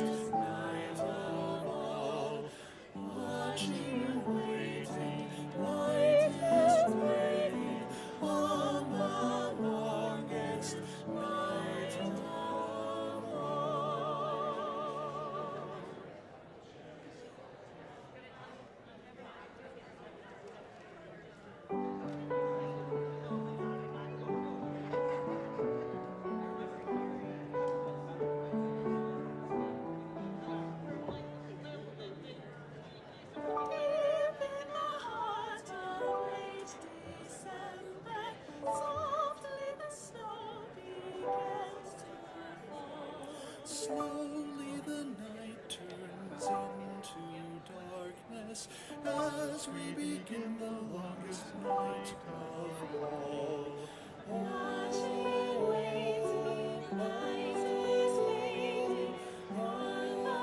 longest night of all. Watching, waiting, light is waiting on the longest night of all. Slowly the night turns into darkness as we begin the longest night of all. Watching, waiting, night is fading on the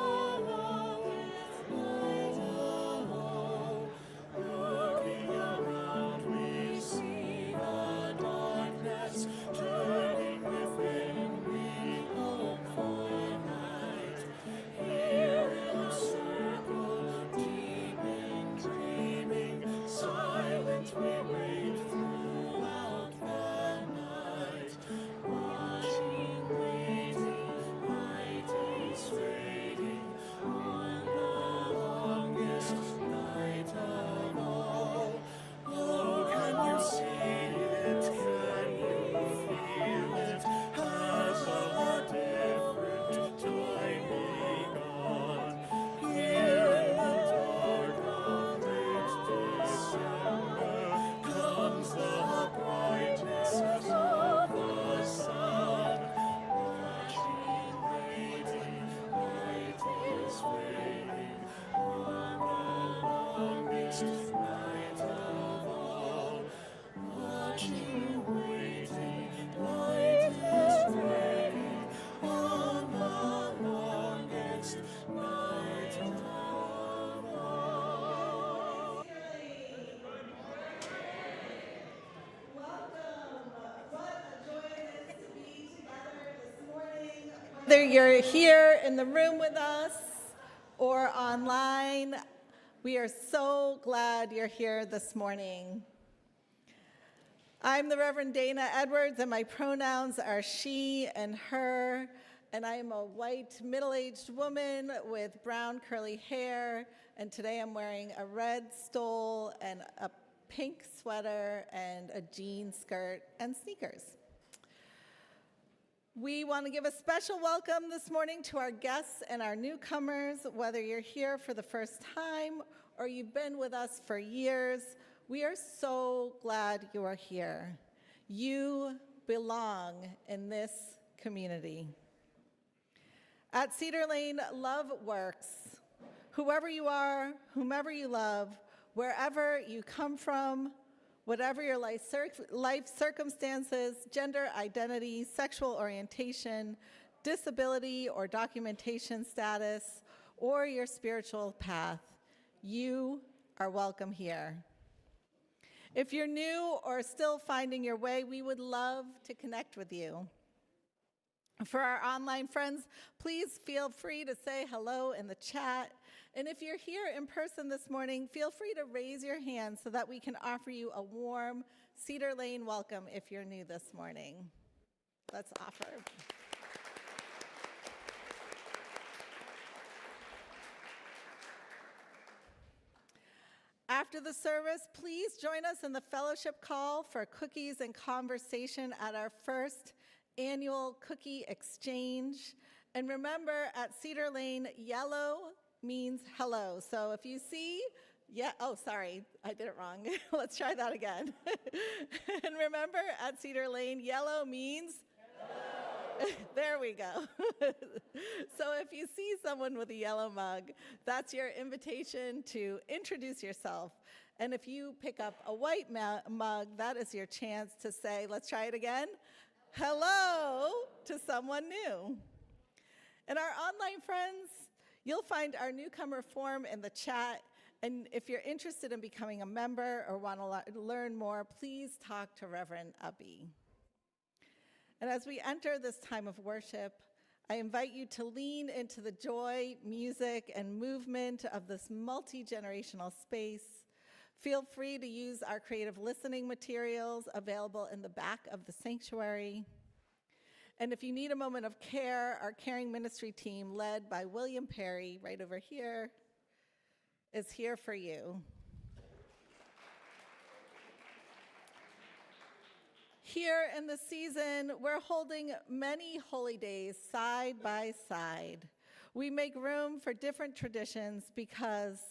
longest night of all. Looking around we see the darkness turning within, we hope for light. Here in a circle, deep in dreaming, silent we wait throughout the night. Watching, waiting, light is fading on the longest night of all. Oh, can you see it? Can you feel it? Has a different time begun? Here in the dark of late December comes the brightness of the sun. Watching, waiting, light is waiting on the longest night of all. Watching, waiting, light is waiting on the longest night of all. Whether you're here in the room with us or online, we are so glad you're here this morning. I'm the Reverend Dana Edwards, and my pronouns are she and her, and I am a white middle-aged woman with brown curly hair, and today I'm wearing a red stole and a pink sweater and a jean skirt and sneakers. We want to give a special welcome this morning to our guests and our newcomers, whether you're here for the first time or you've been with us for years. We are so glad you are here. You belong in this community. At Cedar Lane, love works. Whoever you are, whomever you love, wherever you come from, whatever your life circumstances, gender identity, sexual orientation, disability or documentation status, or your spiritual path, you are welcome here. If you're new or still finding your way, we would love to connect with you. For our online friends, please feel free to say hello in the chat. And if you're here in person this morning, feel free to raise your hand so that we can offer you a warm Cedar Lane welcome if you're new this morning. Let's offer. After the service, please join us in the fellowship call for cookies and conversation at our first annual cookie exchange. And remember, at Cedar Lane, yellow means hello. So if you see, sorry, I did it wrong. Let's try that again. And remember, at Cedar Lane, yellow means hello. There we go. So if you see someone with a yellow mug, that's your invitation to introduce yourself. And if you pick up a white mug, that is your chance to say, let's try it again, hello to someone new. And our online friends, you'll find our newcomer form in the chat. And if you're interested in becoming a member or want to learn more, please talk to Reverend Ubby. And as we enter this time of worship, I invite you to lean into the joy, music, and movement of this multi-generational space. Feel free to use our creative listening materials available in the back of the sanctuary. And if you need a moment of care, our caring ministry team, led by William Perry, right over here, is here for you. Here in the season, we're holding many holy days side by side. We make room for different traditions because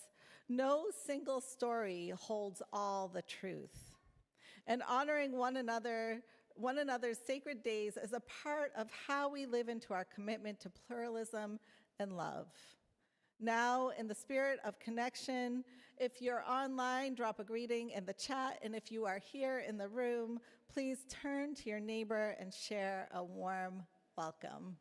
no single story holds all the truth. And honoring one another's sacred days is a part of how we live into our commitment to pluralism and love. Now, in the spirit of connection, if you're online, drop a greeting in the chat, and if you are here in the room, please turn to your neighbor and share a warm welcome.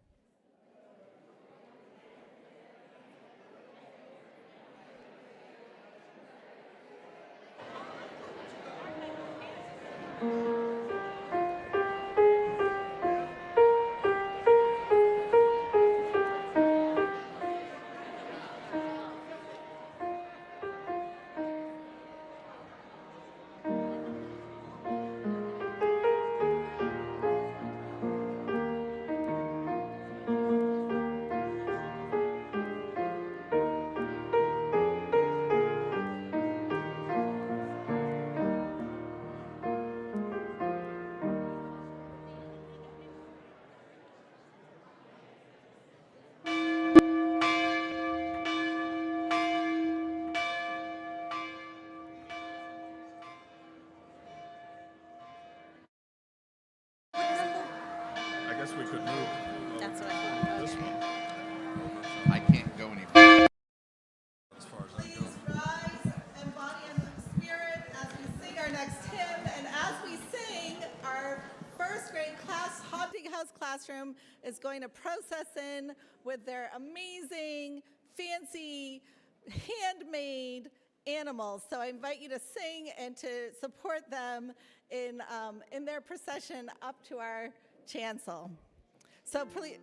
I guess we could move That's what I thought. this one I can't go any further. as far as I Please go. rise and body in the spirit as we sing our next hymn. And as we sing, our first grade class, Haunting House Classroom, is going to process in with their amazing, fancy, handmade animals. So I invite you to sing and to support them in their procession up to our chancel. So please.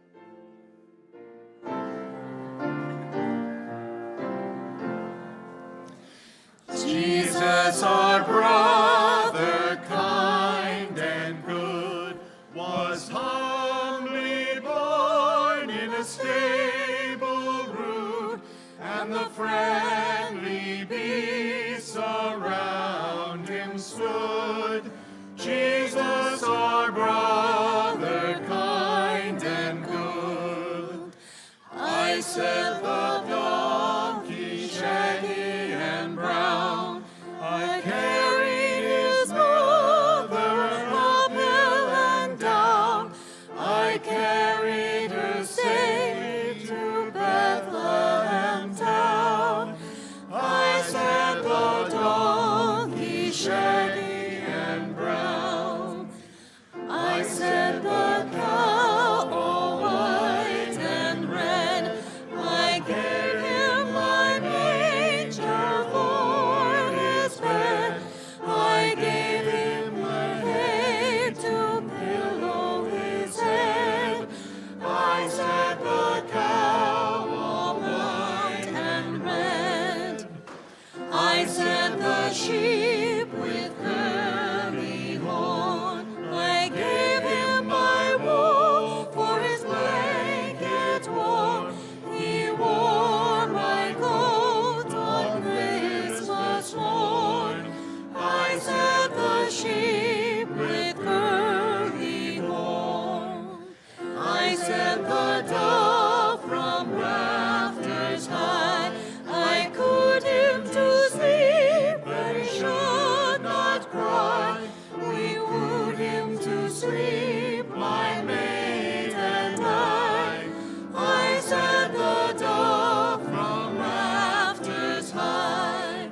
Jesus, our brother, kind and good, was humbly born in a stable rude, and the friendly beasts around him stood. Jesus, our brother, kind and good. I said the donkey shaggy and brown, I carried his mother up hill and down. I carried her safe to Bethlehem town. I said the donkey shaggy and brown. I said the cow all white and red. I gave him my manger for his bed. I gave him my hay to pillow his head. I said the cow all white and red. I said the sheep with curly horn. I gave him my wool for his blanket warm. He wore my coat on Christmas morn. I said the sheep with curly horn. I said the dove from rafters high. I cooed him to sleep that he should not cry. We wooed him to sleep, my maid and I. I said the dove from rafters high.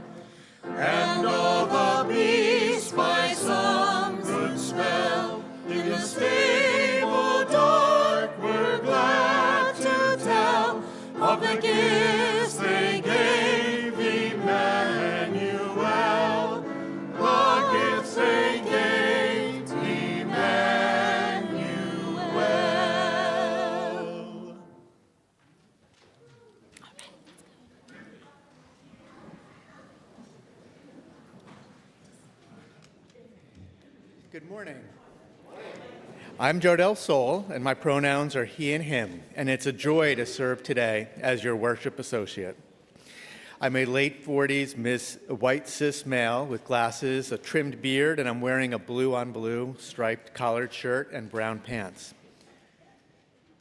And all the beasts by some good spell in the stable dark were glad to tell of the gifts they gave Emmanuel. The gifts they gave Emmanuel. Good morning. I'm Jodel Soul, and my pronouns are he and him, and it's a joy to serve today as your worship associate. I'm a late 40s white cis male with glasses, a trimmed beard, and I'm wearing a blue-on-blue striped collared shirt and brown pants.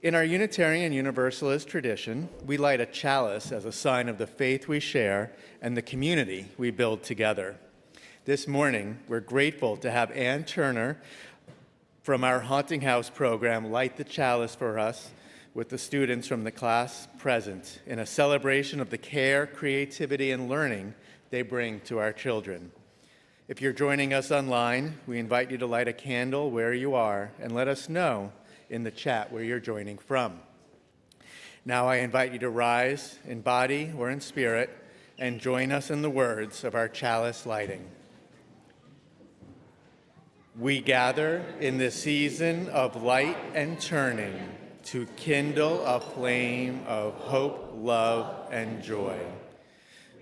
In our Unitarian Universalist tradition, we light a chalice as a sign of the faith we share and the community we build together. This morning, we're grateful to have Ann Turner from our Haunting House program light the chalice for us with the students from the class present in a celebration of the care, creativity, and learning they bring to our children. If you're joining us online, we invite you to light a candle where you are and let us know in the chat where you're joining from. Now I invite you to rise in body or in spirit and join us in the words of our chalice lighting. We gather in the season of light and turning to kindle a flame of hope, love, and joy.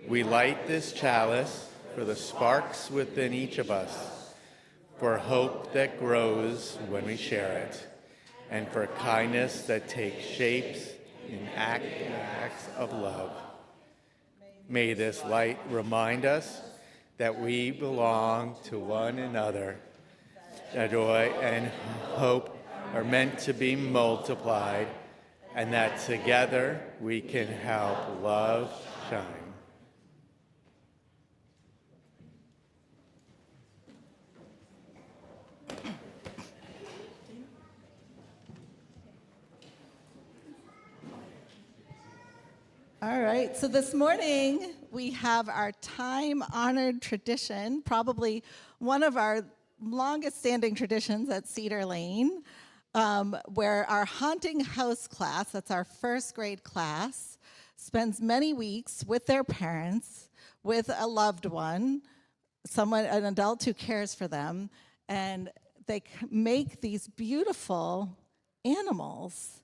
We light this chalice for the sparks within each of us, for hope that grows when we share it, and for kindness that takes shapes in acts of love. May this light remind us that we belong to one another. Joy and hope are meant to be multiplied, and that together we can help love shine. All right, so this morning we have our time-honored tradition, probably one of our longest standing traditions at Cedar Lane, where our Haunting House class, that's our first grade class, spends many weeks with their parents, with a loved one, an adult who cares for them, and they make these beautiful animals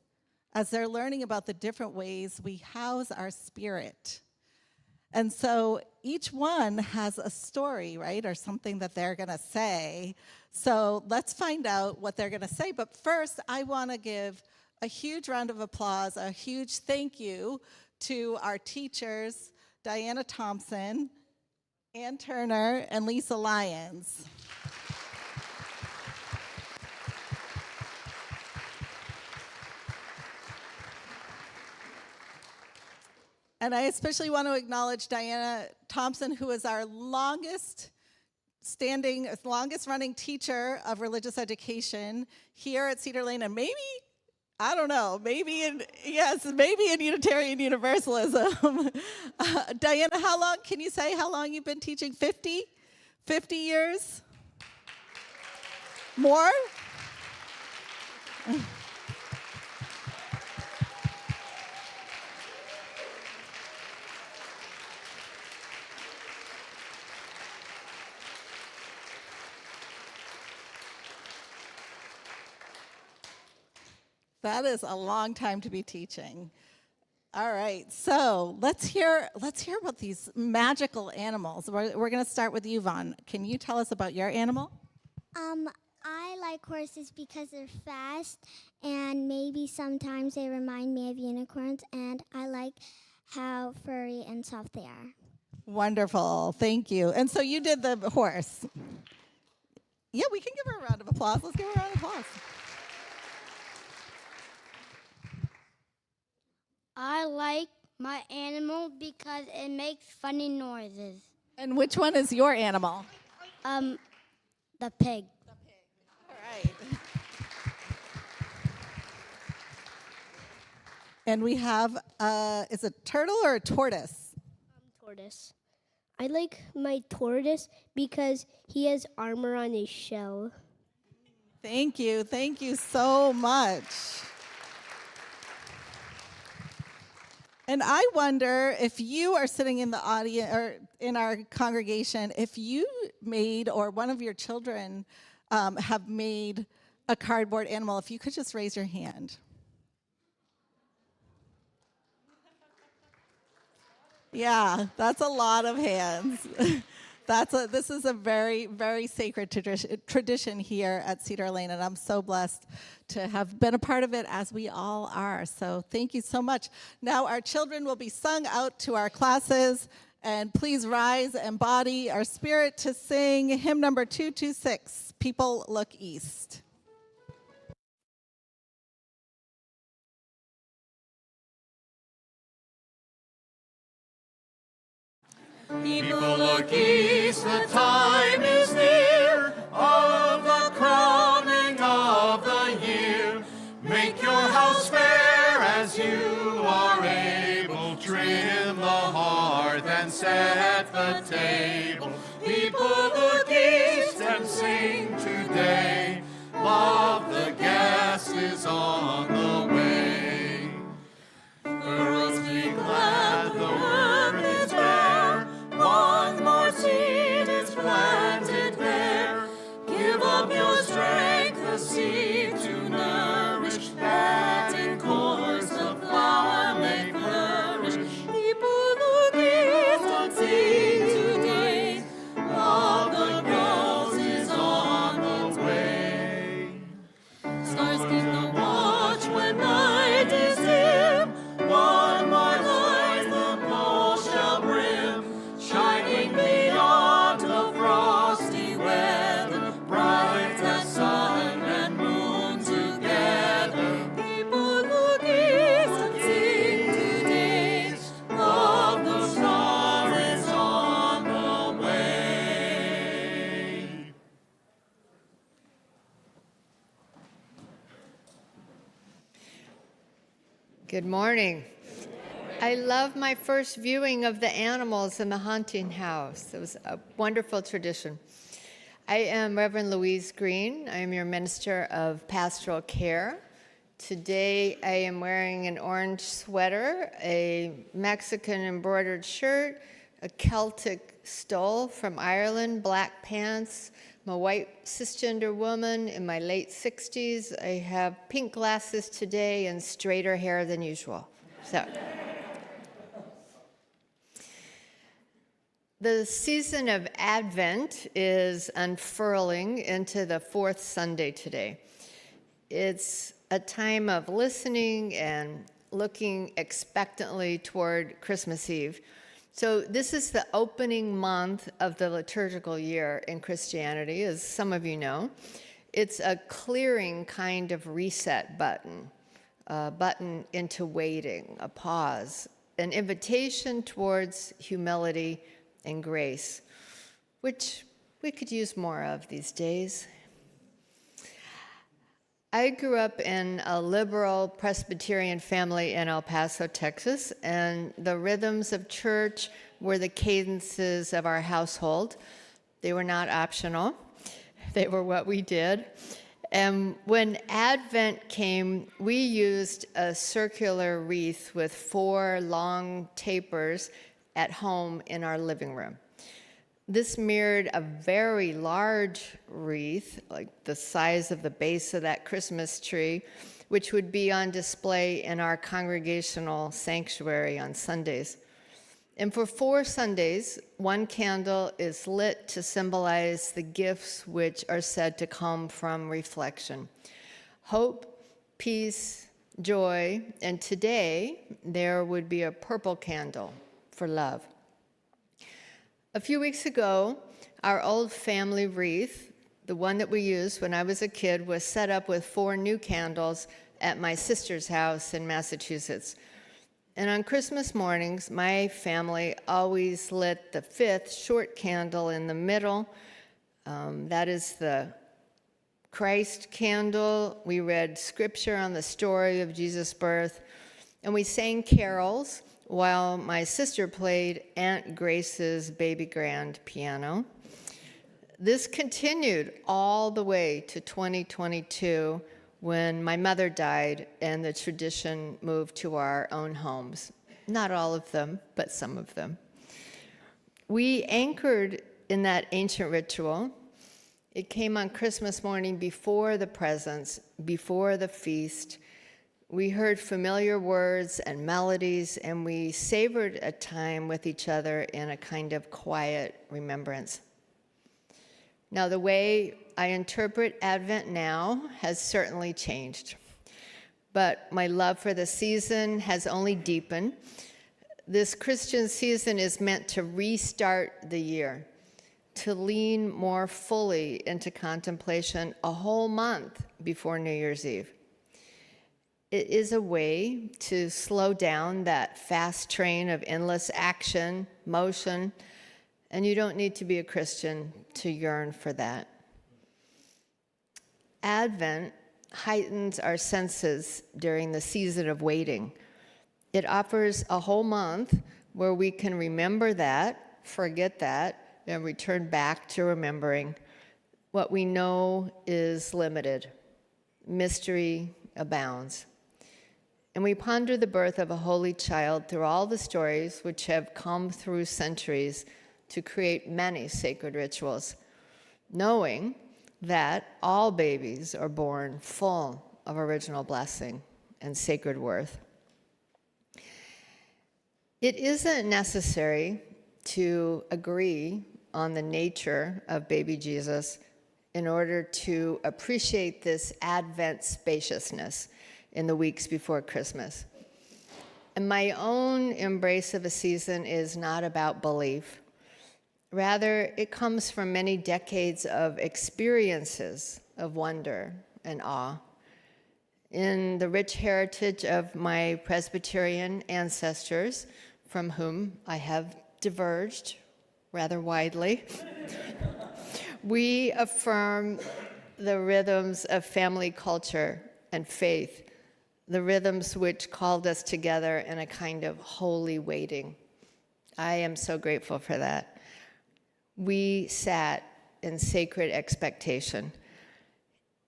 as they're learning about the different ways we house our spirit. And so each one has a story, right, or something that they're going to say. So let's find out what they're going to say. But first, I want to give a huge round of applause, a huge thank you to our teachers, Diana Thompson, Ann Turner, and Lisa Lyons. And I especially want to acknowledge Diana Thompson, who is our longest running teacher of religious education here at Cedar Lane, and maybe in Unitarian Universalism. Diana, can you say how long you've been teaching? 50 years? More? That is a long time to be teaching. All right, so let's hear about these magical animals. We're going to start with you, Vaughn. Can you tell us about your animal? I like horses because they're fast, and maybe sometimes they remind me of unicorns, and I like how furry and soft they are. Wonderful, thank you. And so you did the horse. Yeah, we can give her a round of applause. Let's give her a round of applause. I like my animal because it makes funny noises. And which one is your animal? The pig. All right. And we have, is it a turtle or a tortoise? Tortoise. I like my tortoise because he has armor on his shell. Thank you so much. And I wonder if you are sitting in the audience or in our congregation, if you made or one of your children have made a cardboard animal, if you could just raise your hand. Yeah, that's a lot of hands. This is a very, very sacred tradition here at Cedar Lane, and I'm so blessed to have been a part of it, as we all are. So thank you so much. Now our children will be sung out to our classes, and please rise and embody our spirit to sing hymn number 226, People Look East. People look east, the time is near of the crowning of the year. Make your house fair as you are able. Trim the hearth and set the table. People look east and sing today. Love the guest is on the way. Girls, be glad the work is bare. One more seed is planted there. Give up your strength, the seed to nourish, that in course the flower may flourish. People look east and sing today. Love the girls is on the way. Stars keep the watch when night is dim. One more light the pole shall brim, shining beyond the frosty weather, bright as sun and moon together. People look east and sing today. Love the star is on the way. Good morning. I love my first viewing of the animals in the haunting house. It was a wonderful tradition. I am Reverend Louise Green. I am your minister of pastoral care. Today I am wearing an orange sweater, a Mexican embroidered shirt, a Celtic stole from Ireland, black pants. I'm a white cisgender woman in my late 60s. I have pink glasses today and straighter hair than usual. So, the season of Advent is unfurling into the fourth Sunday today. It's a time of listening and looking expectantly toward Christmas Eve. So this is the opening month of the liturgical year in Christianity, as some of you know. It's a clearing kind of reset button, a button into waiting, a pause, an invitation towards humility and grace, which we could use more of these days. I grew up in a liberal Presbyterian family in El Paso, Texas, and the rhythms of church were the cadences of our household. They were not optional. They were what we did. And when Advent came, we used a circular wreath with 4 long tapers at home in our living room. This mirrored a very large wreath, like the size of the base of that Christmas tree, which would be on display in our congregational sanctuary on Sundays. And for 4 Sundays, 1 candle is lit to symbolize the gifts which are said to come from reflection: hope, peace, joy, and today there would be a purple candle for love. A few weeks ago, our old family wreath, the one that we used when I was a kid, was set up with 4 new candles at my sister's house in Massachusetts. And on Christmas mornings, my family always lit the 5th short candle in the middle. That is the Christ candle. We read scripture on the story of Jesus' birth, and we sang carols while my sister played Aunt Grace's baby grand piano. This continued all the way to 2022, when my mother died and the tradition moved to our own homes. Not all of them, but some of them. We anchored in that ancient ritual. It came on Christmas morning before the presents, before the feast. We heard familiar words and melodies, and we savored a time with each other in a kind of quiet remembrance. Now, the way I interpret Advent now has certainly changed, but my love for the season has only deepened. This Christian season is meant to restart the year, to lean more fully into contemplation a whole month before New Year's Eve. It is a way to slow down that fast train of endless action, motion, and you don't need to be a Christian to yearn for that. Advent heightens our senses during the season of waiting. It offers a whole month where we can remember that, forget that, and return back to remembering what we know is limited. Mystery abounds. And we ponder the birth of a holy child through all the stories which have come through centuries to create many sacred rituals, knowing that all babies are born full of original blessing and sacred worth. It isn't necessary to agree on the nature of baby Jesus in order to appreciate this Advent spaciousness in the weeks before Christmas. And my own embrace of a season is not about belief. Rather, it comes from many decades of experiences of wonder and awe. In the rich heritage of my Presbyterian ancestors, from whom I have diverged rather widely, we affirm the rhythms of family culture and faith, the rhythms which called us together in a kind of holy waiting. I am so grateful for that. We sat in sacred expectation,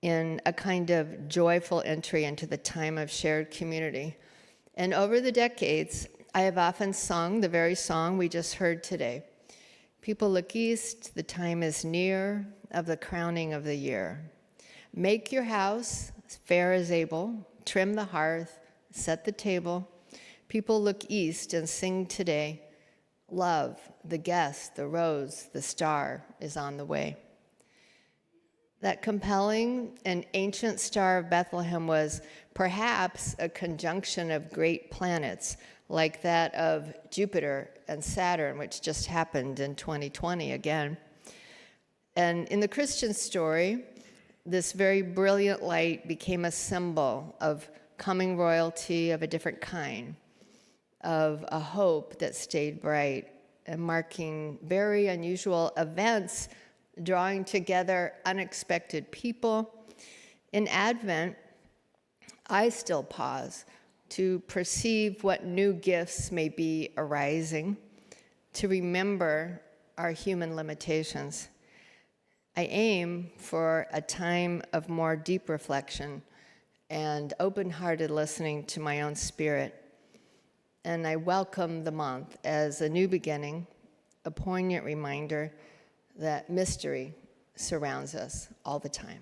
in a kind of joyful entry into the time of shared community. And over the decades, I have often sung the very song we just heard today. People look east, the time is near of the crowning of the year. Make your house as fair as able, trim the hearth, set the table. People look east and sing today. Love, the guest, the rose, the star is on the way. That compelling and ancient star of Bethlehem was perhaps a conjunction of great planets like that of Jupiter and Saturn, which just happened in 2020 again. And in the Christian story, this very brilliant light became a symbol of coming royalty of a different kind, of a hope that stayed bright and marking very unusual events, drawing together unexpected people. In Advent, I still pause to perceive what new gifts may be arising, to remember our human limitations. I aim for a time of more deep reflection and open-hearted listening to my own spirit. And I welcome the month as a new beginning, a poignant reminder that mystery surrounds us all the time.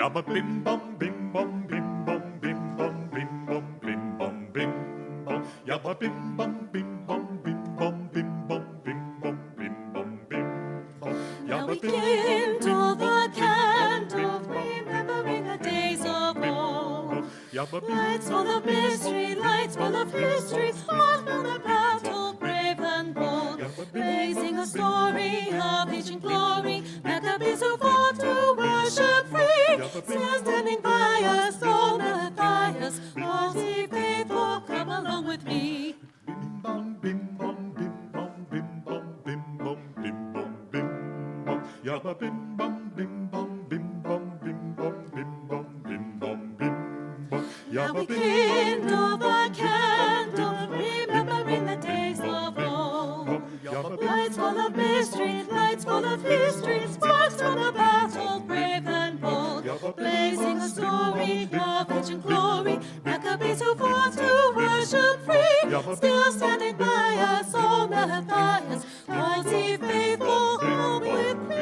Yabba bim bum bim bum bim bum bim bum bim bum bim bum bim bum. Yabba bim bum bim bum bim bum bim bum bim bum bim bum bim bum. Now we kindle the candle, remembering the days of old. Lights full of mystery, lights full of history, all from the battle, brave and bold. Blazing a story of ancient glory, let the beings who fought to worship free. Still standing by us, oh Matthias, all ye faithful, come along with me. Bim bum bim bum Yabba bim bum bim bum bim bum bim bum bim bum bim bum bim bum. Now we Yabba bim kindle the candle, remembering the days of old. Lights full of mystery, lights full of history, sparks from the battle, brave and bold. Blazing a story of ancient glory, Maccabees who fought to worship free. Still standing by us, all Matthias, was he faithful home with me?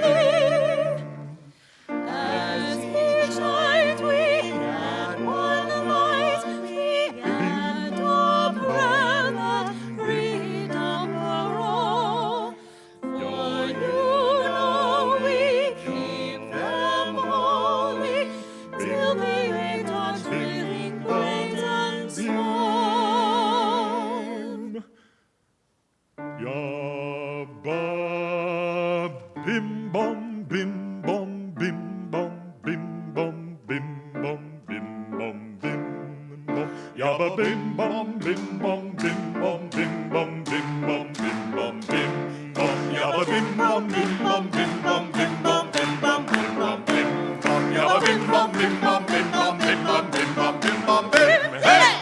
As he shined, we had one light, we had a prayer that freedom for all. For you know we keep them holy, till they eat our trailing grains and small. Yabba bim bum bim bum bim bum bim bum bim bum bim bum bim bum. Yabba bim bum bim bum bim bum bim bum bim bum bim bum bim bum. Yabba bim bum bim bum bim bum bim bum bim bum bim bum bim bum. Yabba bim bum bim bum bim bum bim bum bim bum bim bum bim. Hey!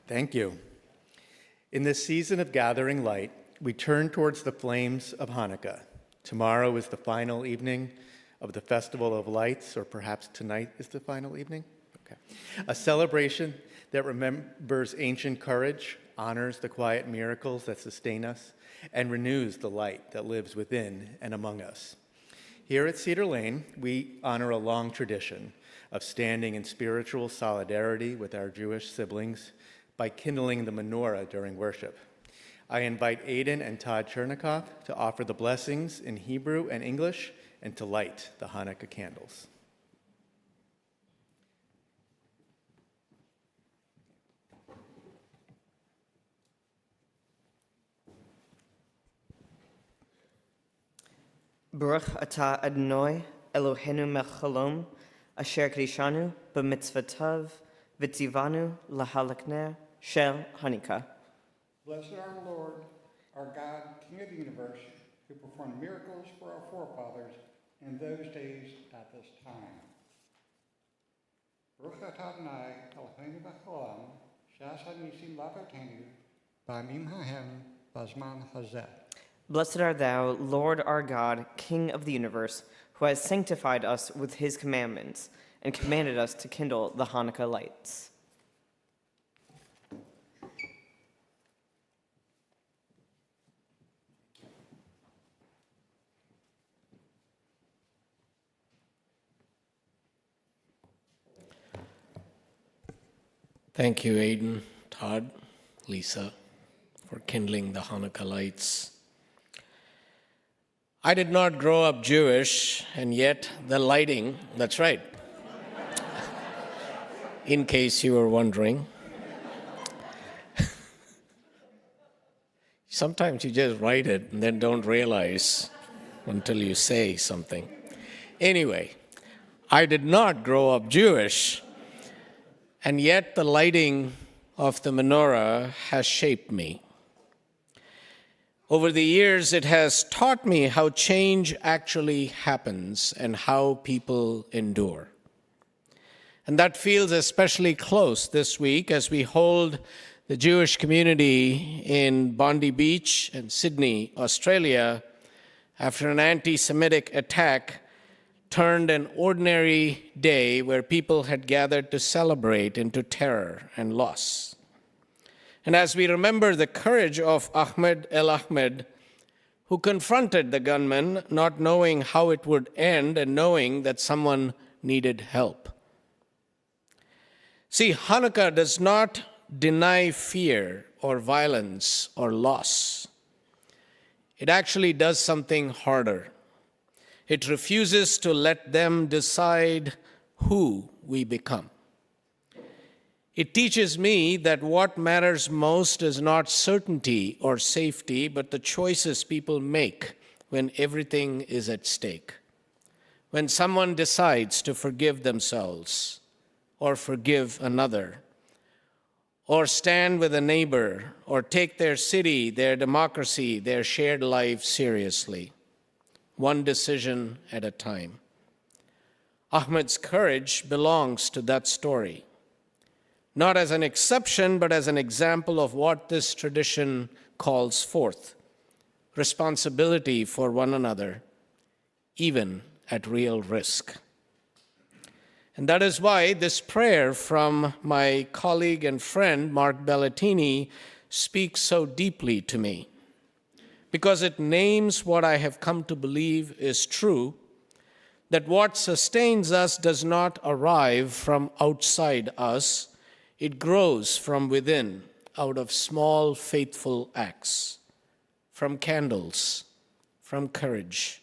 Thank you. In this season of gathering light, we turn towards the flames of Hanukkah. Tomorrow is the final evening of the Festival of Lights, or perhaps tonight is the final evening? Okay. A celebration that remembers ancient courage, honors the quiet miracles that sustain us, and renews the light that lives within and among us. Here at Cedar Lane, we honor a long tradition of standing in spiritual solidarity with our Jewish siblings by kindling the menorah during worship. I invite Aiden and Todd Chernikoff to offer the blessings in Hebrew and English and to light the Hanukkah candles. Baruch atah Adonai Eloheinu melech haolam asher kadishanu b'mitzvotav v'tzivanu lahalakner shel Hanukkah. Blessed our Lord, our God, King of the universe, who performed miracles for our forefathers in those days at this time. Baruch atah Adonai Eloheinu melech haolam she'asa nisim lavotenu b'yamim hahem b'zman hazeh. Blessed art thou, Lord our God, King of the universe, who has sanctified us with his commandments and commanded us to kindle the Hanukkah lights. Thank you, Aiden, Todd, Lisa, for kindling the Hanukkah lights. I did not grow up Jewish, and yet the lighting, that's right, in case you were wondering. Sometimes you just write it and then don't realize until you say something. Anyway, I did not grow up Jewish, and yet the lighting of the menorah has shaped me. Over the years, it has taught me how change actually happens and how people endure. And that feels especially close this week as we hold the Jewish community in Bondi Beach and Sydney, Australia, after an anti-Semitic attack turned an ordinary day where people had gathered to celebrate into terror and loss. And as we remember the courage of Ahmed El Ahmed, who confronted the gunman, not knowing how it would end and knowing that someone needed help. See, Hanukkah does not deny fear or violence or loss. It actually does something harder. It refuses to let them decide who we become. It teaches me that what matters most is not certainty or safety, but the choices people make when everything is at stake. When someone decides to forgive themselves, or forgive another, or stand with a neighbor, or take their city, their democracy, their shared life seriously, one decision at a time. Ahmed's courage belongs to that story, not as an exception, but as an example of what this tradition calls forth: responsibility for one another, even at real risk. And that is why this prayer from my colleague and friend, Mark Bellatini, speaks so deeply to me, because it names what I have come to believe is true, that what sustains us does not arrive from outside us, it grows from within, out of small faithful acts, from candles, from courage,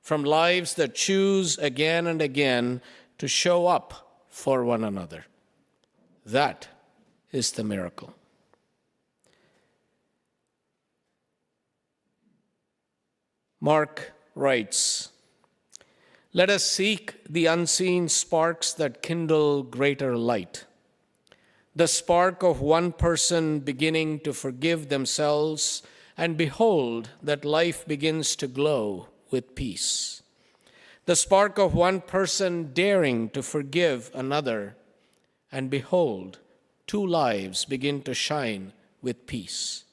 from lives that choose again and again to show up for one another. That is the miracle. Mark writes, "Let us seek the unseen sparks that kindle greater light. The spark of one person beginning to forgive themselves, and behold that life begins to glow with peace. The spark of one person daring to forgive another, and behold, two lives begin to shine with peace.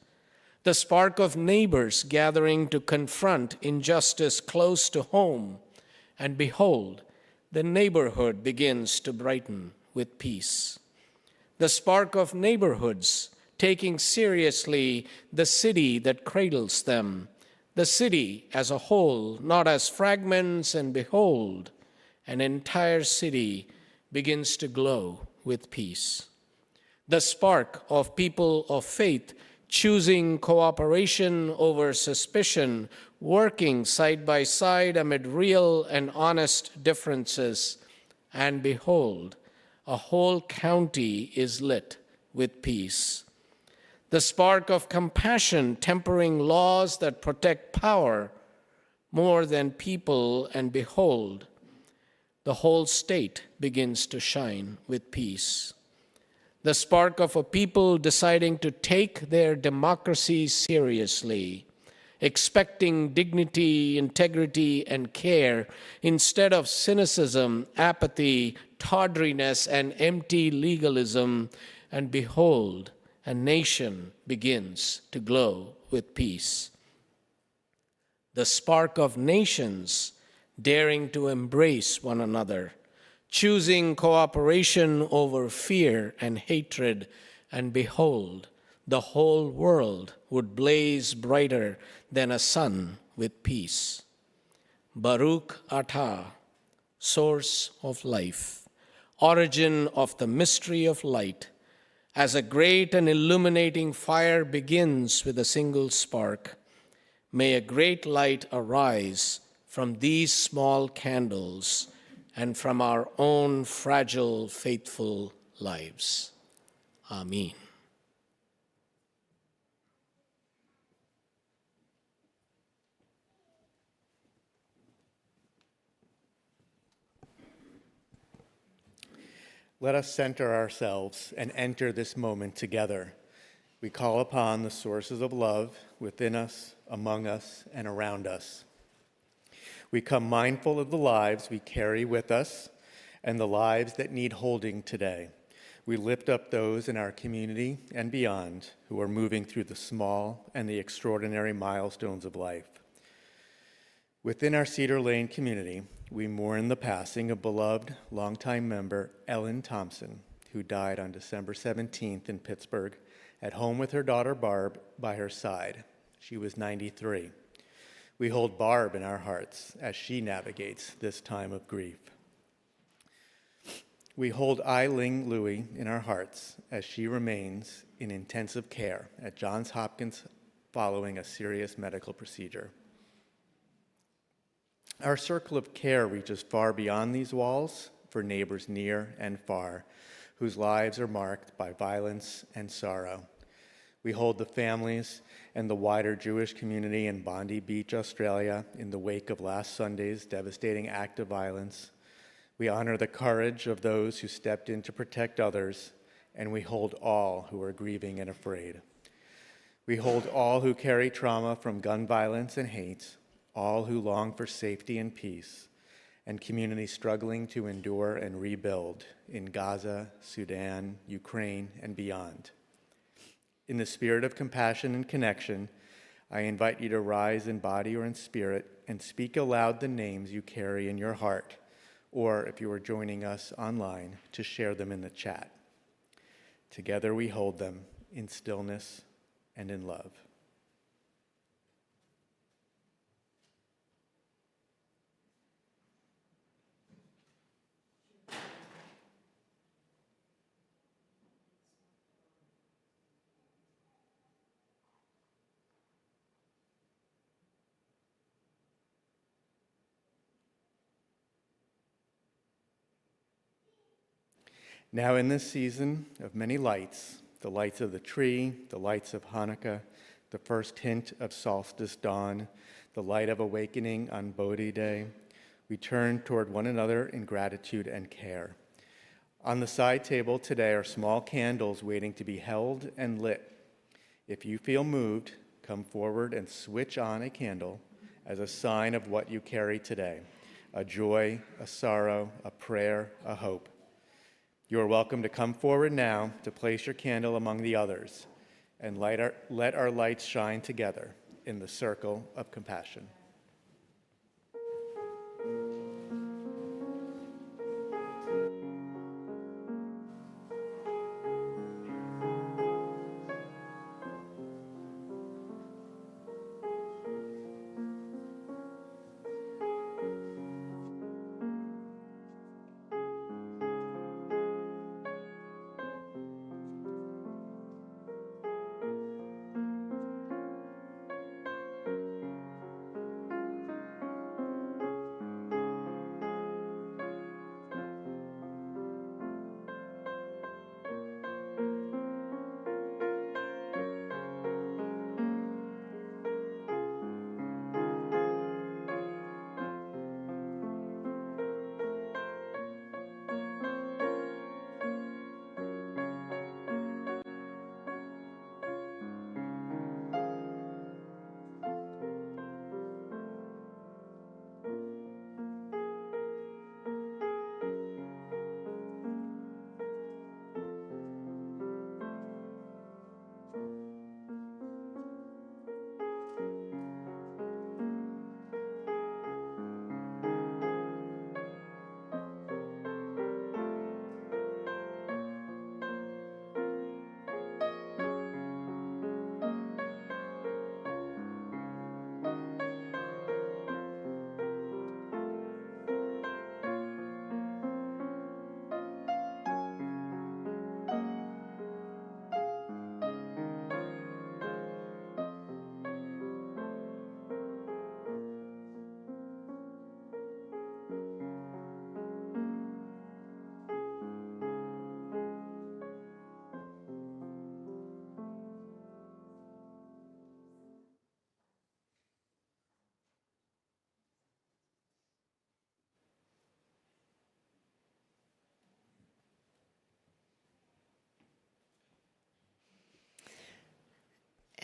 The spark of neighbors gathering to confront injustice close to home, and behold, the neighborhood begins to brighten with peace. The spark of neighborhoods taking seriously the city that cradles them, the city as a whole, not as fragments, and behold, an entire city begins to glow with peace. The spark of people of faith choosing cooperation over suspicion, working side by side amid real and honest differences, and behold, a whole county is lit with peace. The spark of compassion tempering laws that protect power more than people, and behold, the whole state begins to shine with peace. The spark of a people deciding to take their democracy seriously, expecting dignity, integrity, and care instead of cynicism, apathy, tawdriness, and empty legalism, and behold, a nation begins to glow with peace. The spark of nations daring to embrace one another, choosing cooperation over fear and hatred, and behold, the whole world would blaze brighter than a sun with peace. Baruch atah, source of life, origin of the mystery of light, as a great and illuminating fire begins with a single spark, may a great light arise from these small candles and from our own fragile, faithful lives. Amen. Let us center ourselves and enter this moment together. We call upon the sources of love within us, among us, and around us. We come mindful of the lives we carry with us and the lives that need holding today. We lift up those in our community and beyond who are moving through the small and the extraordinary milestones of life. Within our Cedar Lane community, we mourn the passing of beloved longtime member Ellen Thompson, who died on December 17th in Pittsburgh, at home with her daughter Barb by her side. She was 93. We hold Barb in our hearts as she navigates this time of grief. We hold Ai-Ling Louie in our hearts as she remains in intensive care at Johns Hopkins following a serious medical procedure. Our circle of care reaches far beyond these walls for neighbors near and far, whose lives are marked by violence and sorrow. We hold the families and the wider Jewish community in Bondi Beach, Australia, in the wake of last Sunday's devastating act of violence. We honor the courage of those who stepped in to protect others, and we hold all who are grieving and afraid. We hold all who carry trauma from gun violence and hate, all who long for safety and peace, and communities struggling to endure and rebuild in Gaza, Sudan, Ukraine, and beyond. In the spirit of compassion and connection, I invite you to rise in body or in spirit and speak aloud the names you carry in your heart, or if you are joining us online, to share them in the chat. Together we hold them in stillness and in love. Now in this season of many lights, the lights of the tree, the lights of Hanukkah, the first hint of solstice dawn, the light of awakening on Bodhi day, we turn toward one another in gratitude and care. On the side table today are small candles waiting to be held and lit. If you feel moved, come forward and switch on a candle as a sign of what you carry today, a joy, a sorrow, a prayer, a hope. You are welcome to come forward now to place your candle among the others and let our lights shine together in the circle of compassion.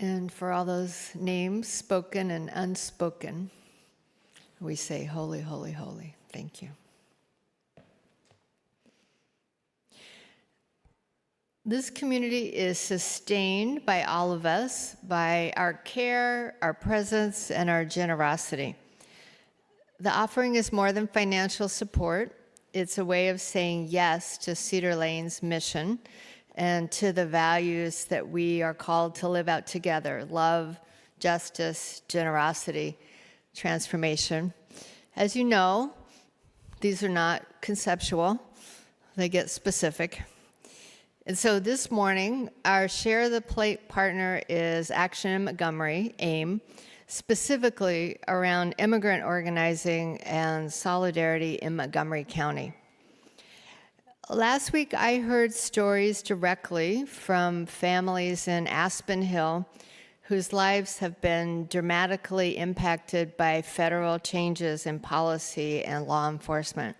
And for all those names, spoken and unspoken, we say, holy, holy, holy. Thank you. This community is sustained by all of us, by our care, our presence, and our generosity. The offering is more than financial support. It's a way of saying yes to Cedar Lane's mission and to the values that we are called to live out together: love, justice, generosity, transformation. As you know, these are not conceptual. They get specific. And so this morning, our Share the Plate partner is Action in Montgomery, AIM, specifically around immigrant organizing and solidarity in Montgomery County. Last week, I heard stories directly from families in Aspen Hill whose lives have been dramatically impacted by federal changes in policy and law enforcement.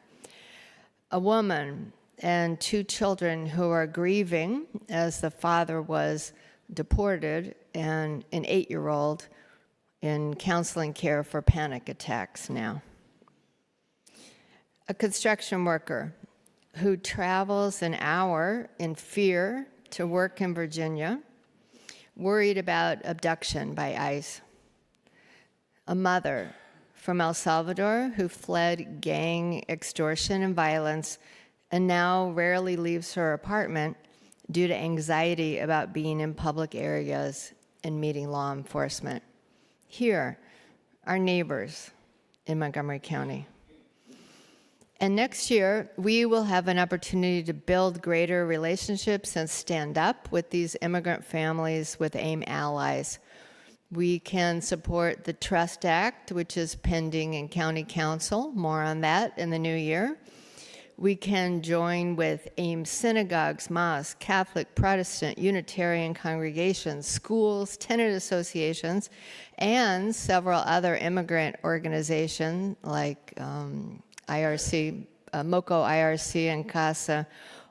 a woman and 2 children who are grieving as the father was deported, and an 8-year-old in counseling care for panic attacks now. A construction worker who travels an hour in fear to work in Virginia, worried about abduction by ICE. A mother from El Salvador who fled gang extortion and violence and now rarely leaves her apartment due to anxiety about being in public areas and meeting law enforcement. Here, our neighbors in Montgomery County. And next year, we will have an opportunity to build greater relationships and stand up with these immigrant families with AIM allies. We can support the Trust Act, which is pending in County Council. More on that in the new year. We can join with AIM synagogues, mosques, Catholic, Protestant, Unitarian congregations, schools, tenant associations, and several other immigrant organizations like IRC, MOCO IRC and CASA,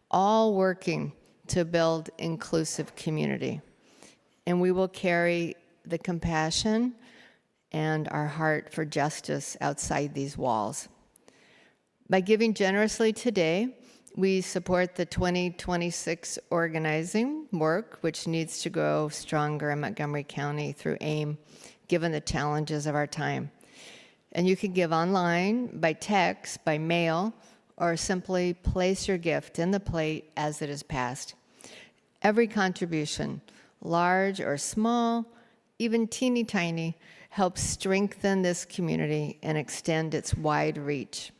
all working to build inclusive community. And we will carry the compassion and our heart for justice outside these walls. By giving generously today, we support the 2026 organizing work, which needs to grow stronger in Montgomery County through AIM, given the challenges of our time. And you can give online, by text, by mail, or simply place your gift in the plate as it is passed. Every contribution, large or small, even teeny tiny, helps strengthen this community and extend its wide reach.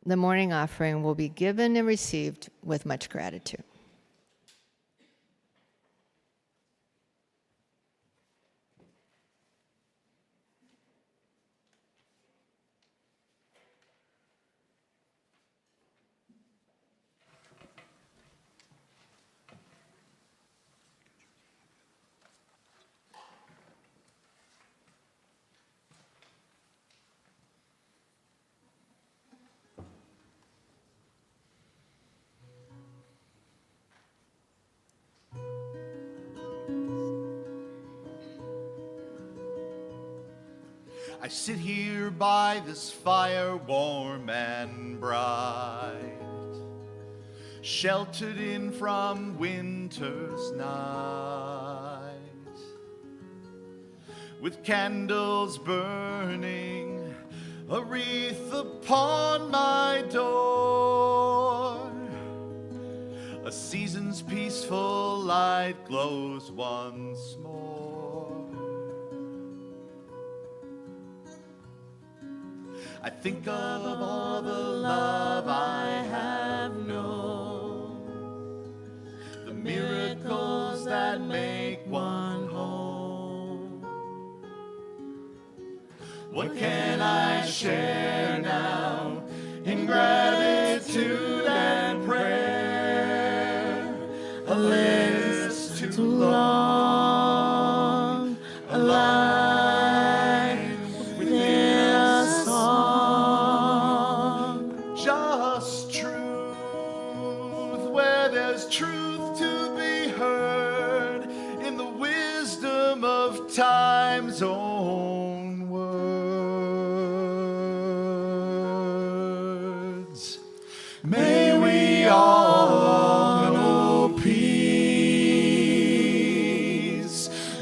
The morning offering will be given and received with much gratitude. I sit here by this fire warm and bright, sheltered in from winter's night, with candles burning, a wreath upon my door. A season's peaceful light glows once more. I think of all the love I have known, the miracles that make one whole. What can I share now in gratitude and prayer? A list too long, a line within a song. Just truth where there's truth to be heard in the wisdom of time's own words. May we all know peace.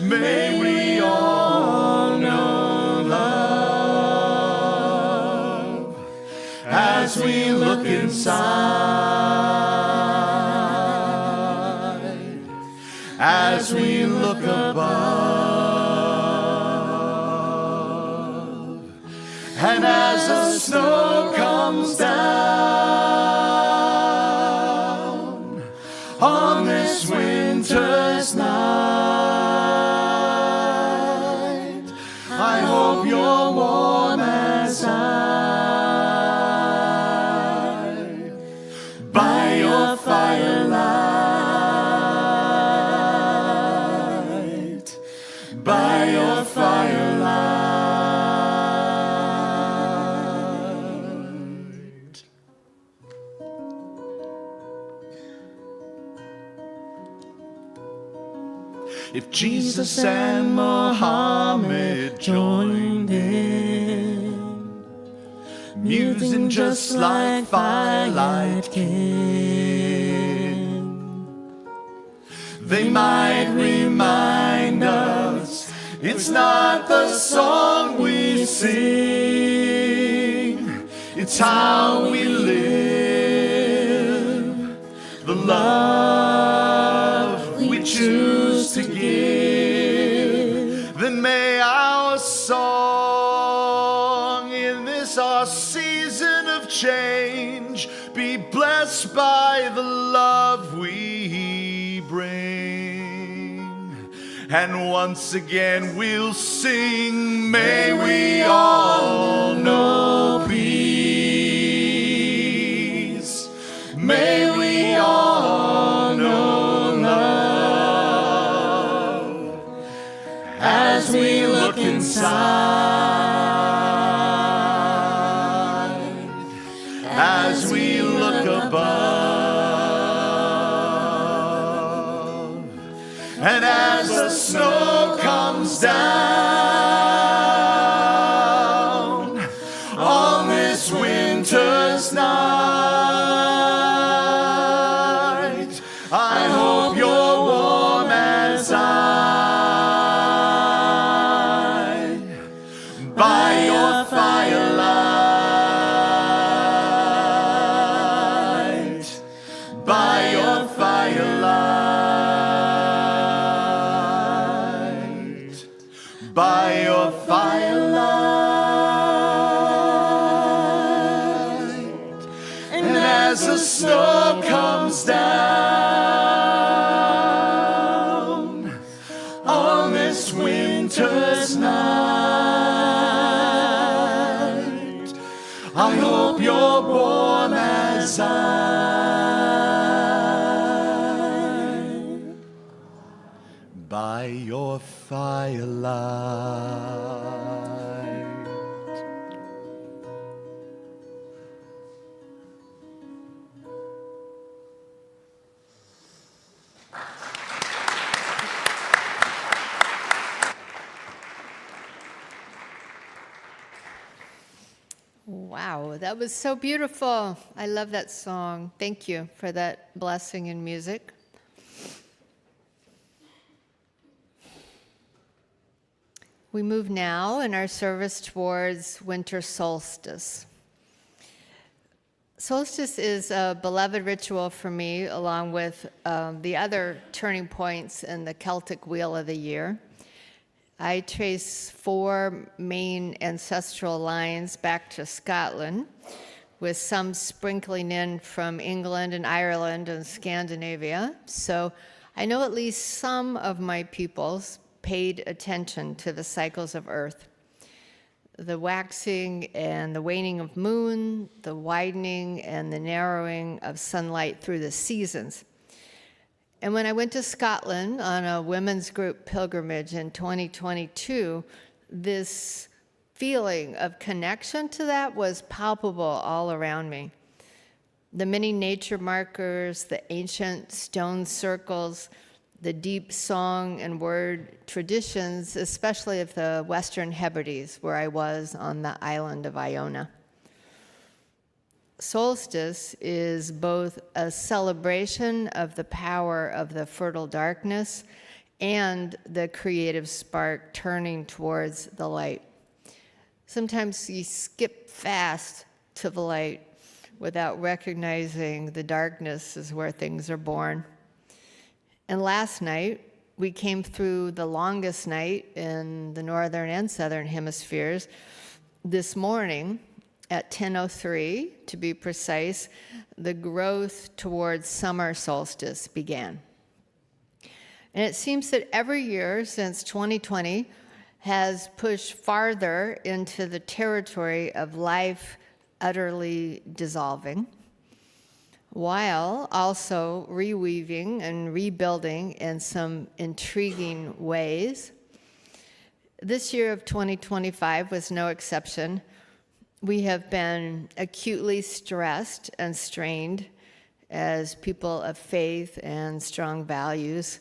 May we all know love as we look inside, as we look above, and as the snow comes down on this winter's night, I hope you're warm as I by your firelight, by your firelight. if Jesus and Muhammad joined in, musing just like firelight kin, they might remind us it's not the song we sing, it's how we live, the love we choose to give. Then may our song in this our season of change be blessed by the love we bring. And once again we'll sing, may we all know peace, may we all know love, as we look inside, as we look above, and as the snow comes down on this winter's night, I hope you're warm as I by your firelight, by your firelight, by your firelight. And as the snow comes down on this winter's night, I hope you're warm as I by your firelight. Wow, that was so beautiful. I love that song. Thank you for that blessing in music. We move now in our service towards winter solstice. Solstice is a beloved ritual for me, along with the other turning points in the Celtic wheel of the year. I trace 4 main ancestral lines back to Scotland, with some sprinkling in from England and Ireland and Scandinavia. So I know at least some of my peoples paid attention to the cycles of Earth. The waxing and the waning of moon, the widening and the narrowing of sunlight through the seasons. And when I went to Scotland on a women's group pilgrimage in 2022, this feeling of connection to that was palpable all around me. The many nature markers, the ancient stone circles, the deep song and word traditions, especially of the Western Hebrides, where I was on the island of Iona. Solstice is both a celebration of the power of the fertile darkness and the creative spark turning towards the light. Sometimes you skip fast to the light without recognizing the darkness is where things are born. And last night, we came through the longest night in the northern and southern hemispheres. This morning, at 10:03, to be precise, the growth towards summer solstice began. And it seems that every year since 2020 has pushed farther into the territory of life utterly dissolving, while also reweaving and rebuilding in some intriguing ways. This year of 2025 was no exception. We have been acutely stressed and strained as people of faith and strong values,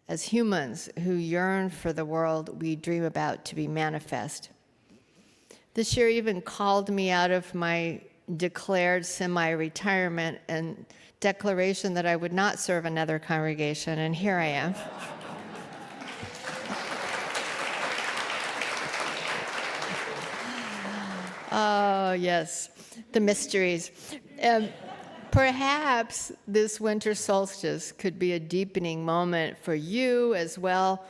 as humans who yearn for the world we dream about to be manifest. This year even called me out of my declared semi-retirement and declaration that I would not serve another congregation, and here I am. Oh, yes, the mysteries. Perhaps this winter solstice could be a deepening moment for you as well,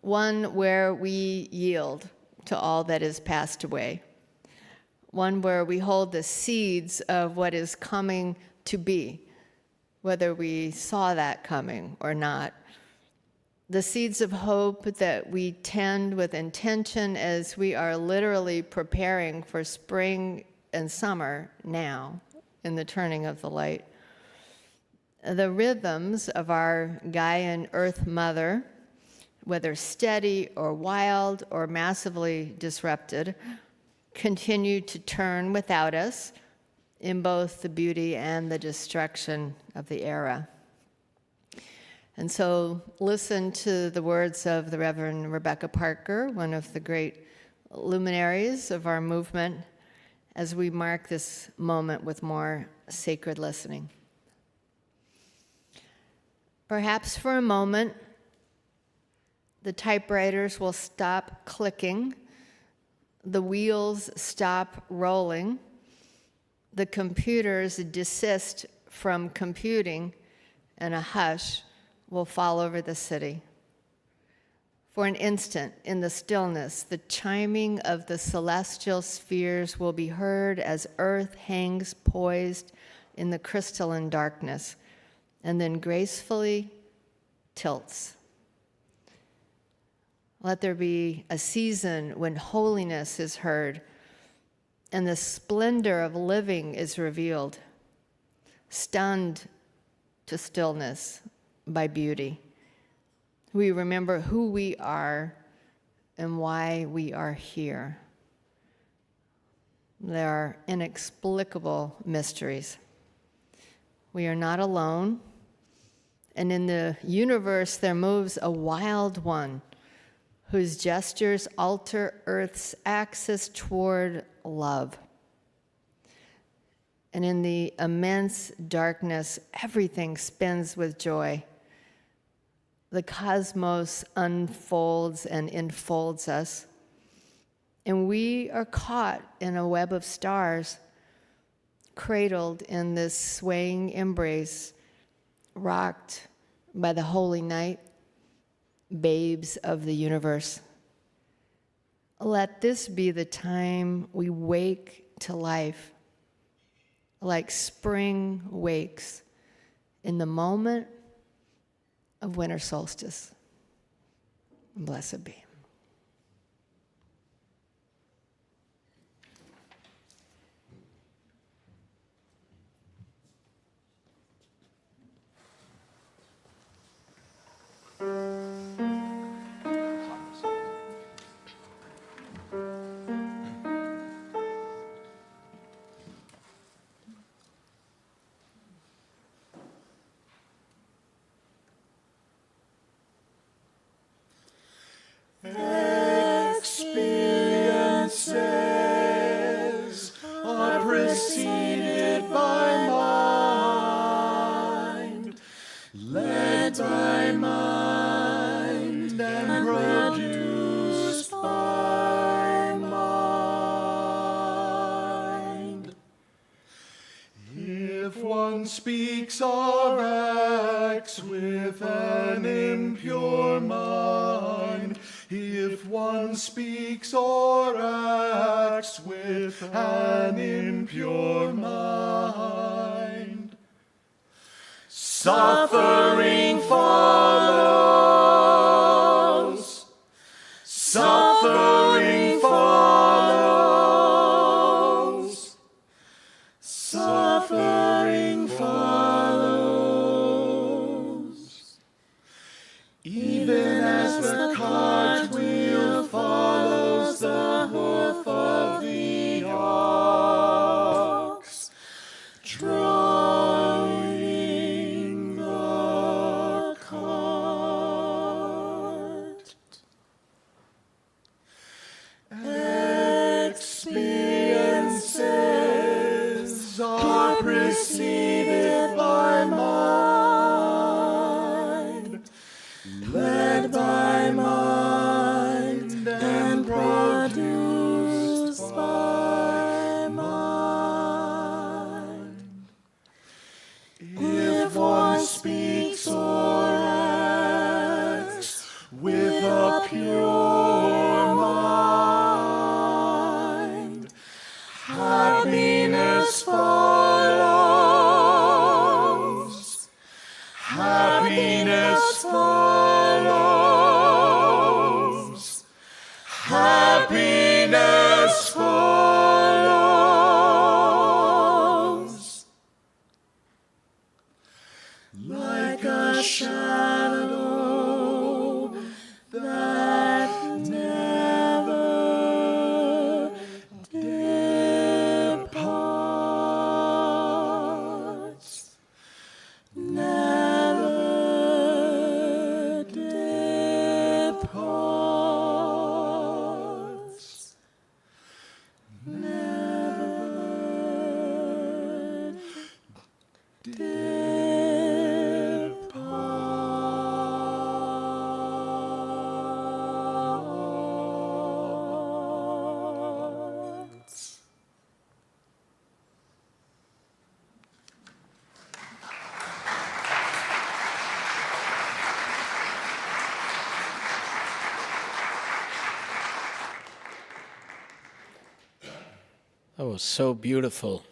one where we yield to all that is passed away, one where we hold the seeds of what is coming to be, whether we saw that coming or not. The seeds of hope that we tend with intention as we are literally preparing for spring and summer now in the turning of the light. The rhythms of our Gaian Earth Mother, whether steady or wild or massively disrupted, continue to turn without us in both the beauty and the destruction of the era. And so listen to the words of the Reverend Rebecca Parker, one of the great luminaries of our movement, as we mark this moment with more sacred listening. Perhaps for a moment, the typewriters will stop clicking, the wheels stop rolling, the computers desist from computing, and a hush will fall over the city. For an instant, in the stillness, the chiming of the celestial spheres will be heard as Earth hangs poised in the crystalline darkness, and then gracefully tilts. Let there be a season when holiness is heard, and the splendor of living is revealed, stunned to stillness by beauty. We remember who we are and why we are here. There are inexplicable mysteries. We are not alone, and in the universe there moves a wild one whose gestures alter Earth's axis toward love. And in the immense darkness, everything spins with joy. The cosmos unfolds and enfolds us, and we are caught in a web of stars, cradled in this swaying embrace, rocked by the holy night, babes of the universe. Let this be the time we wake to life, like spring wakes in the moment of winter solstice. Blessed be. Experiences are preceded by mind, led by mind and produced by mind. If one speaks or acts with an impure mind, if one speaks or acts with an impure mind, suffering follows. Suffering follows. Suffering follows. Even as the cartwheel follows the hoof of the ox, drawing the cart. led by mind and produced by mind. If one speaks or acts with a pure mind, happiness follows. Happiness follows. Happiness follows. Like a shadow that never departs. Never departs. Never departs. That was so beautiful.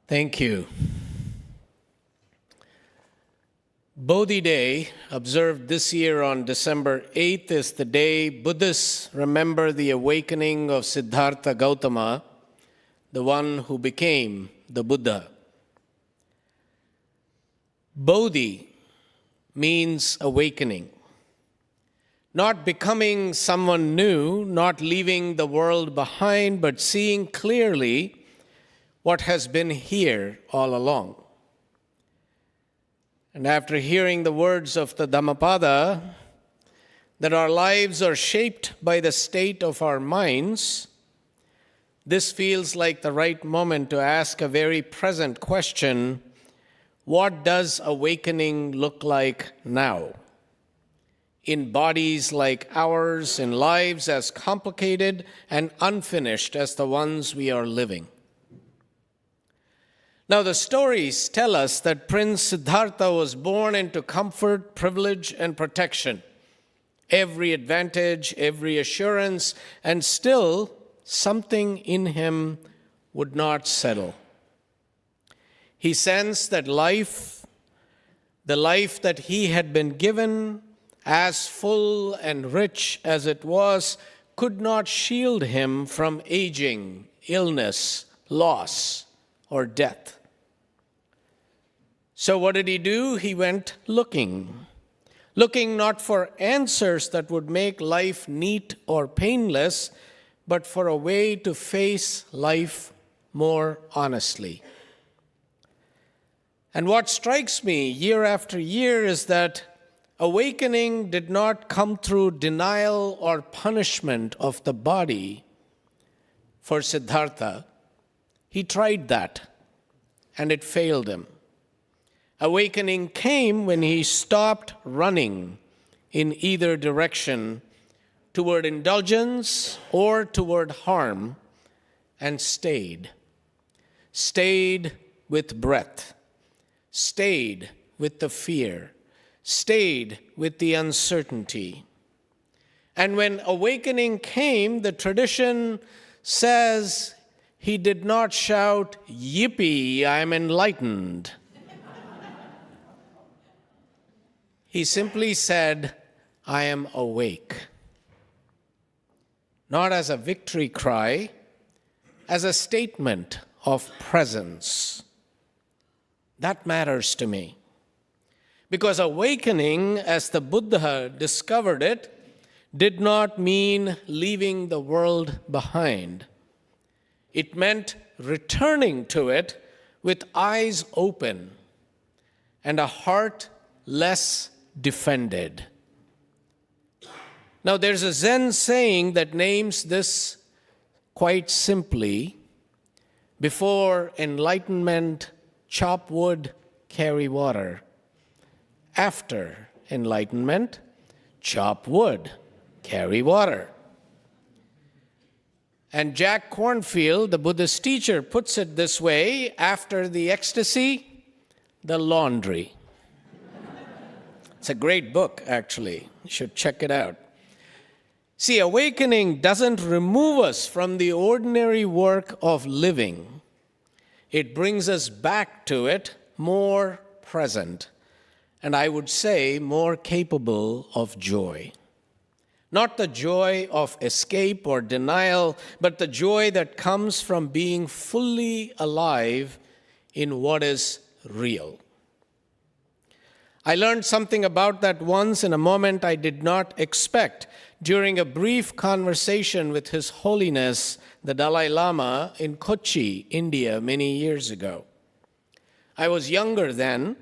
Thank you. Bodhi Day, observed this year on December 8th, is the day Buddhists remember the awakening of Siddhartha Gautama, the one who became the Buddha. Bodhi means awakening. Not becoming someone new, not leaving the world behind, but seeing clearly what has been here all along. And after hearing the words of the Dhammapada, that our lives are shaped by the state of our minds, this feels like the right moment to ask a very present question: what does awakening look like now? In bodies like ours, in lives as complicated and unfinished as the ones we are living. Now, the stories tell us that Prince Siddhartha was born into comfort, privilege, and protection, every advantage, every assurance, and still something in him would not settle. He sensed that life, the life that he had been given, as full and rich as it was, could not shield him from aging, illness, loss, or death. So what did he do? He went looking not for answers that would make life neat or painless, but for a way to face life more honestly. And what strikes me year after year is that awakening did not come through denial or punishment of the body. For Siddhartha, he tried that, and it failed him. Awakening came when he stopped running in either direction, toward indulgence or toward harm, and stayed with breath, stayed with the fear, stayed with the uncertainty. And when awakening came, the tradition says he did not shout, "Yippee, I'm enlightened." He simply said, "I am awake." Not as a victory cry, as a statement of presence. That matters to me. Because awakening, as the Buddha discovered it, did not mean leaving the world behind. It meant returning to it with eyes open and a heart less defended. Now, there's a Zen saying that names this quite simply: before enlightenment, chop wood, carry water. after enlightenment, chop wood, carry water. And Jack Kornfield, the Buddhist teacher, puts it this way: after the ecstasy, the laundry. It's a great book, actually. You should check it out. See, awakening doesn't remove us from the ordinary work of living. It brings us back to it more present, and I would say more capable of joy. Not the joy of escape or denial, but the joy that comes from being fully alive in what is real. I learned something about that once in a moment I did not expect during a brief conversation with His Holiness the Dalai Lama in Kochi, India, many years ago. I was younger then.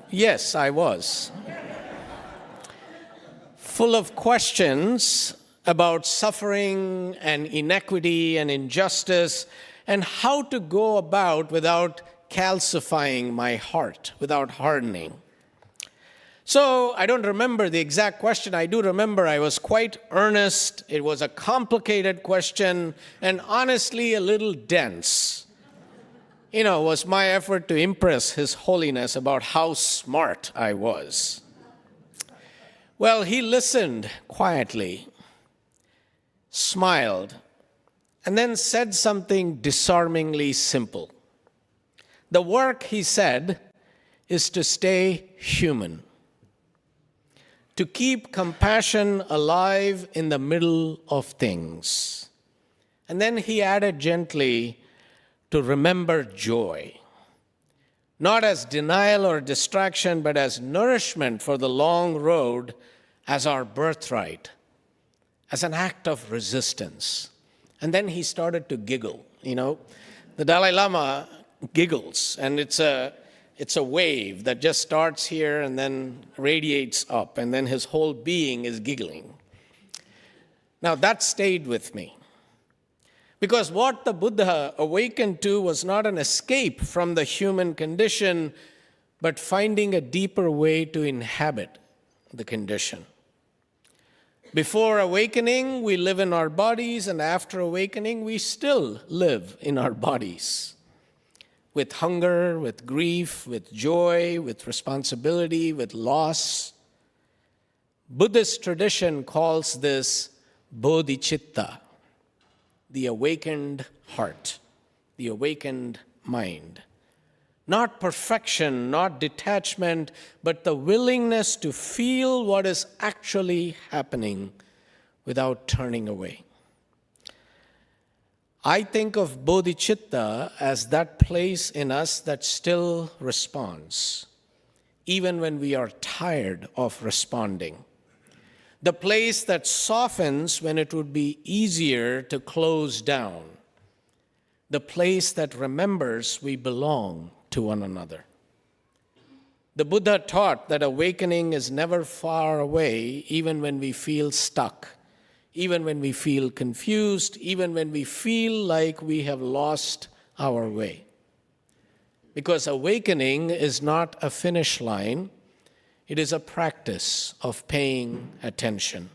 Yes, I was. Full of questions about suffering and inequity and injustice and how to go about without calcifying my heart, without hardening. So I don't remember the exact question. I do remember I was quite earnest. It was a complicated question and honestly a little dense. It was my effort to impress His Holiness about how smart I was. Well, he listened quietly, smiled, and then said something disarmingly simple. The work, he said, is to stay human, to keep compassion alive in the middle of things. And then he added gently, to remember joy, not as denial or distraction, but as nourishment for the long road, as our birthright, as an act of resistance. And then he started to giggle. The Dalai Lama giggles, and it's a wave that just starts here and then radiates up, and then his whole being is giggling. Now that stayed with me, because what the Buddha awakened to was not an escape from the human condition, but finding a deeper way to inhabit the condition. Before awakening, we live in our bodies, and after awakening, we still live in our bodies. With hunger, with grief, with joy, with responsibility, with loss. Buddhist tradition calls this bodhicitta, the awakened heart, the awakened mind. Not perfection, not detachment, but the willingness to feel what is actually happening without turning away. I think of bodhicitta as that place in us that still responds, even when we are tired of responding. The place that softens when it would be easier to close down. The place that remembers we belong to one another. The Buddha taught that awakening is never far away, even when we feel stuck, even when we feel confused, even when we feel like we have lost our way. Because awakening is not a finish line, it is a practice of paying attention,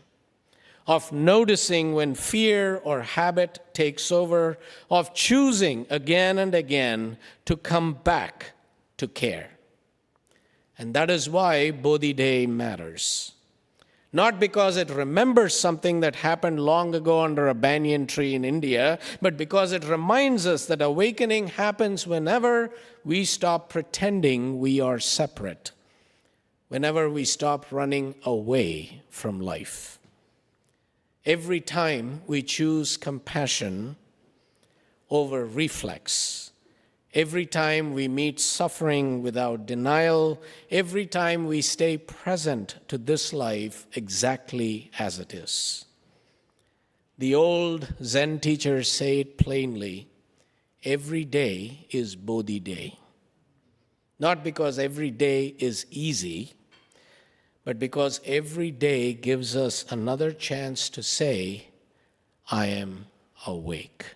of noticing when fear or habit takes over, of choosing again and again to come back to care. And that is why Bodhi Day matters. Not because it remembers something that happened long ago under a banyan tree in India, but because it reminds us that awakening happens whenever we stop pretending we are separate, whenever we stop running away from life. Every time we choose compassion over reflex, every time we meet suffering without denial, every time we stay present to this life exactly as it is. The old Zen teachers say it plainly, every day is Bodhi Day. Not because every day is easy, but because every day gives us another chance to say, I am awake.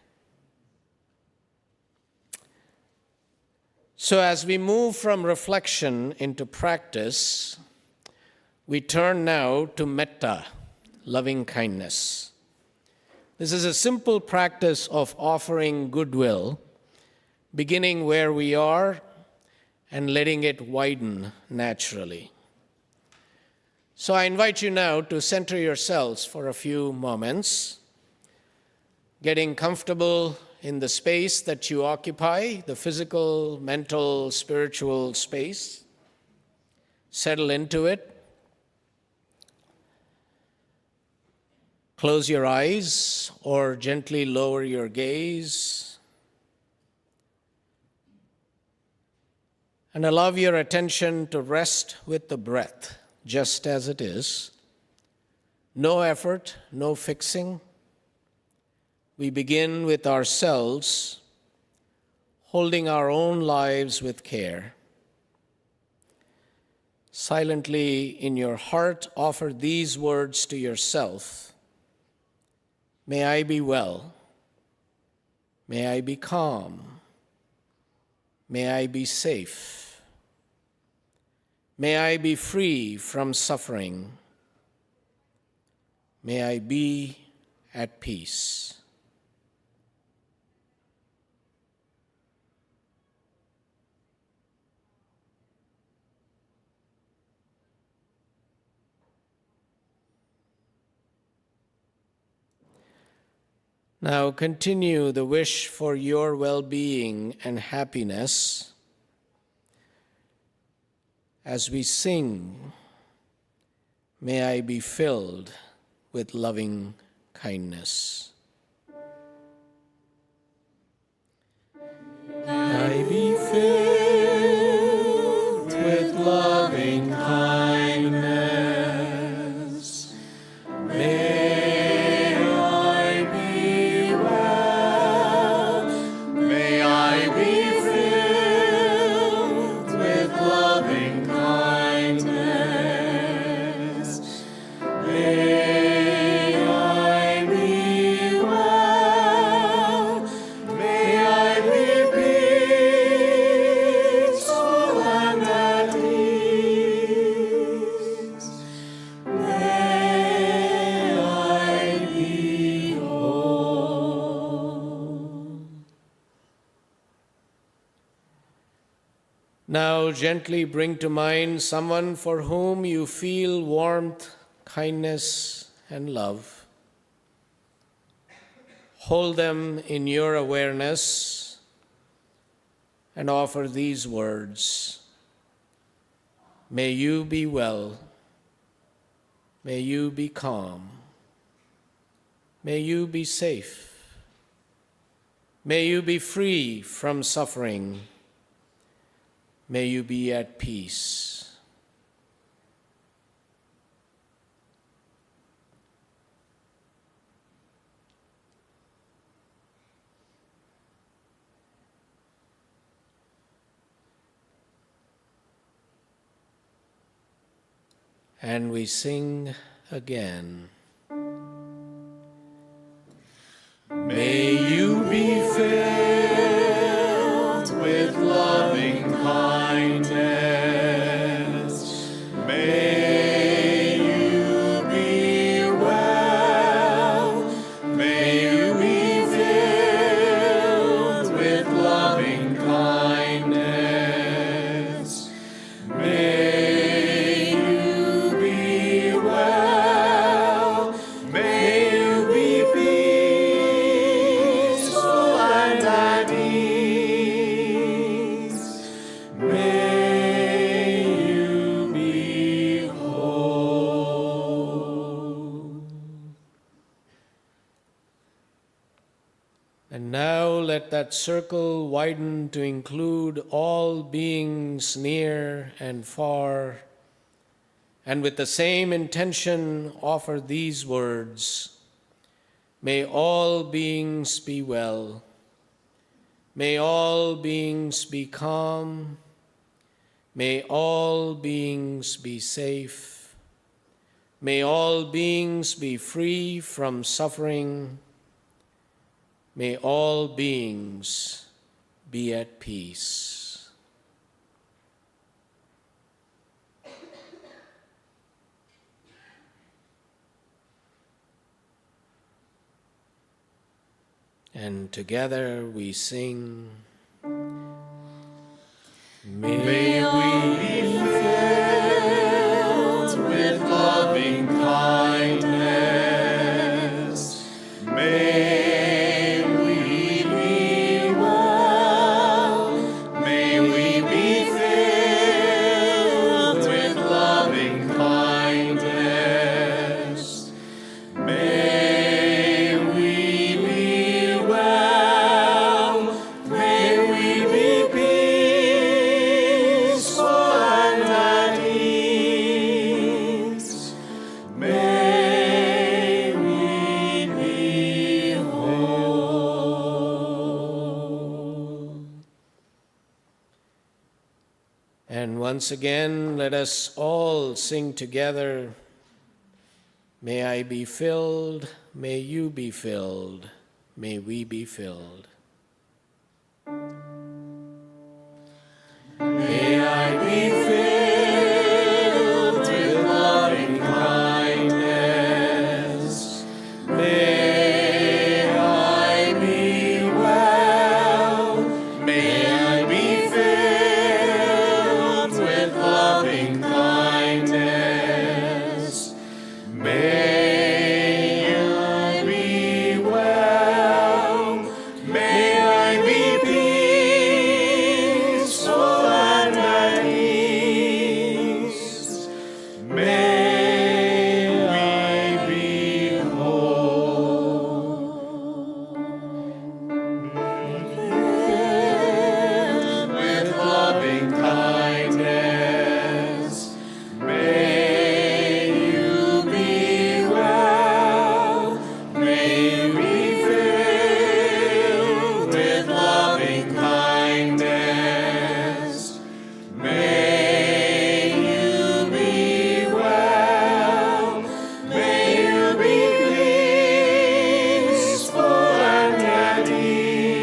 So as we move from reflection into practice, we turn now to metta, loving kindness. This is a simple practice of offering goodwill, beginning where we are and letting it widen naturally. So I invite you now to center yourselves for a few moments, getting comfortable in the space that you occupy, the physical, mental, spiritual space. Settle into it. Close your eyes or gently lower your gaze. And allow your attention to rest with the breath, just as it is. No effort, no fixing. We begin with ourselves, holding our own lives with care. Silently in your heart, offer these words to yourself. May I be well. May I be calm. May I be safe. May I be free from suffering. May I be at peace. Now continue the wish for your well-being and happiness as we sing, "May I be filled with loving kindness." May I be filled with loving kindness. May Now gently bring to mind someone for whom you feel warmth, kindness, and love. Hold them in your awareness and offer these words. May you be well. May you be calm. May you be safe. May you be free from suffering. May you be at peace. And we sing again. May you be filled with loving kindness. May you be well. May you be filled with loving kindness. May you be well. May you be peaceful and at ease. May you be whole. And now let that circle widen to include all beings near and far, and with the same intention offer these words. May all beings be well. May all beings be calm. May all beings be safe. May all beings be free from suffering. May all beings be at peace. And together we sing, May we be filled with loving kindness. May we be well. May we be filled with loving kindness. May we be well. May we be peaceful and at ease. May we be whole. and once again let us all sing together, may I be filled, may you be filled, may we be filled. May I be filled with loving kindness. May I be well. May I be filled with loving kindness. May I be well. May I be peaceful and at ease. May we be whole. Filled with loving kindness. May you be well. May we filled with loving kindness. May you be well. May you be peaceful and at ease.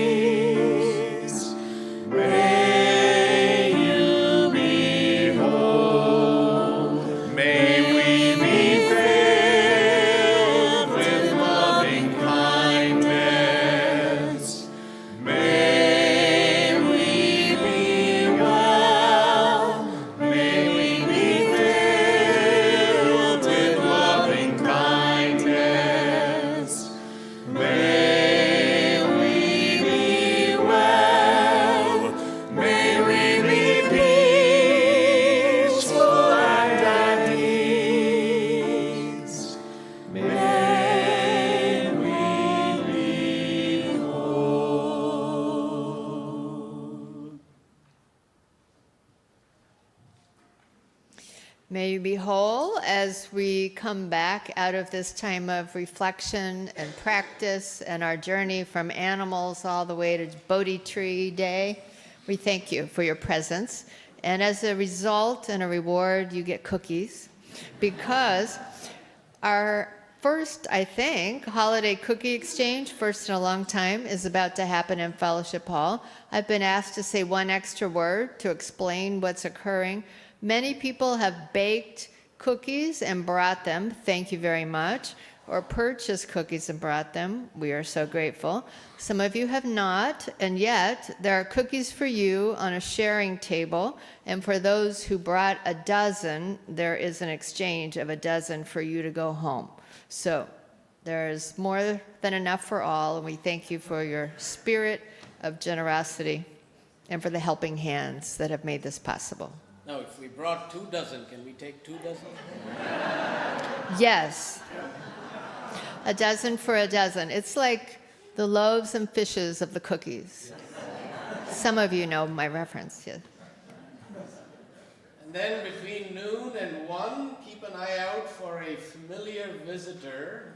May you be whole. May we be filled with loving kindness. May we be well. May we be filled with loving kindness. May we be well. May we be peaceful and at ease. May we be whole. May you be whole as we come back out of this time of reflection and practice and our journey from animals all the way to Bodhi Tree Day. We thank you for your presence. And as a result and a reward, you get cookies because our first, I think, holiday cookie exchange, first in a long time, is about to happen in Fellowship Hall. I've been asked to say one extra word to explain what's occurring. Many people have baked cookies and brought them. Thank you very much. Or purchased cookies and brought them. We are so grateful. Some of you have not, and yet there are cookies for you on a sharing table. And for those who brought a dozen, there is an exchange of a dozen for you to go home. So there's more than enough for all, and we thank you for your spirit of generosity and for the helping hands that have made this possible. Now, if we brought 2 dozen, can we take 2 dozen? Yes. A dozen for a dozen. It's like the loaves and fishes of the cookies. Some of you know my reference. Yes. And then between noon and 1, keep an eye out for a familiar visitor.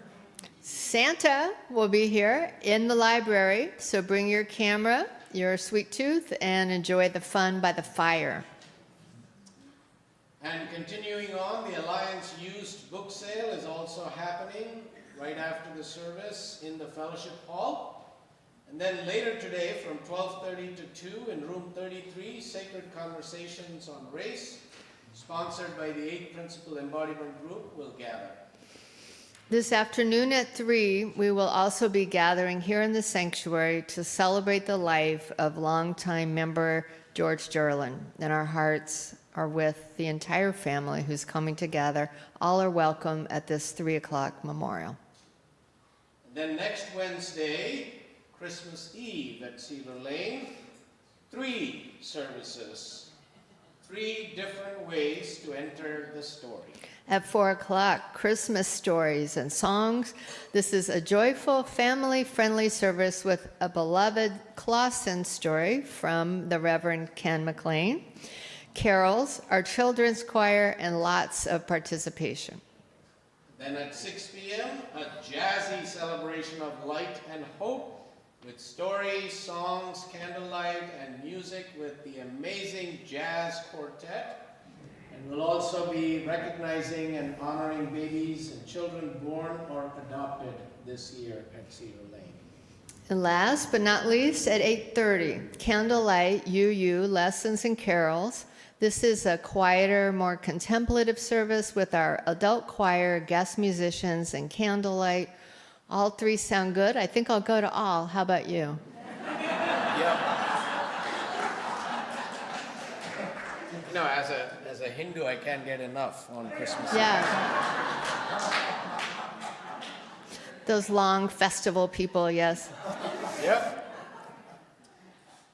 Santa will be here in the library, so bring your camera, your sweet tooth, and enjoy the fun by the fire. And continuing on, the Alliance used book sale is also happening right after the service in the Fellowship Hall. And then later today from 12:30 to 2 in room 33, Sacred Conversations on Race, sponsored by the 8th Principal Embodiment Group, will gather. This afternoon at 3, we will also be gathering here in the sanctuary to celebrate the life of longtime member George Gerlin. And our hearts are with the entire family who's coming to gather. All are welcome at this 3 o'clock memorial. Then next Wednesday, Christmas Eve at Cedar Lane, 3 services, 3 different ways to enter the story. At 4 o'clock, Christmas stories and songs. This is a joyful, family-friendly service with a beloved Clausen story from the Reverend Ken McLean, carols, our children's choir, and lots of participation. Then at 6 p.m., a jazzy celebration of light and hope with stories, songs, candlelight, and music with the amazing jazz quartet. And we'll also be recognizing and honoring babies and children born or adopted this year at Cedar Lane. And last but not least, at 8:30, Candlelight UU Lessons and Carols. This is a quieter, more contemplative service with our adult choir, guest musicians, and candlelight. All 3 sound good. I think I'll go to all. How about you? You know, as a Hindu, I can't get enough on Christmas Eve. Yeah. Those long festival people, yes. Yep.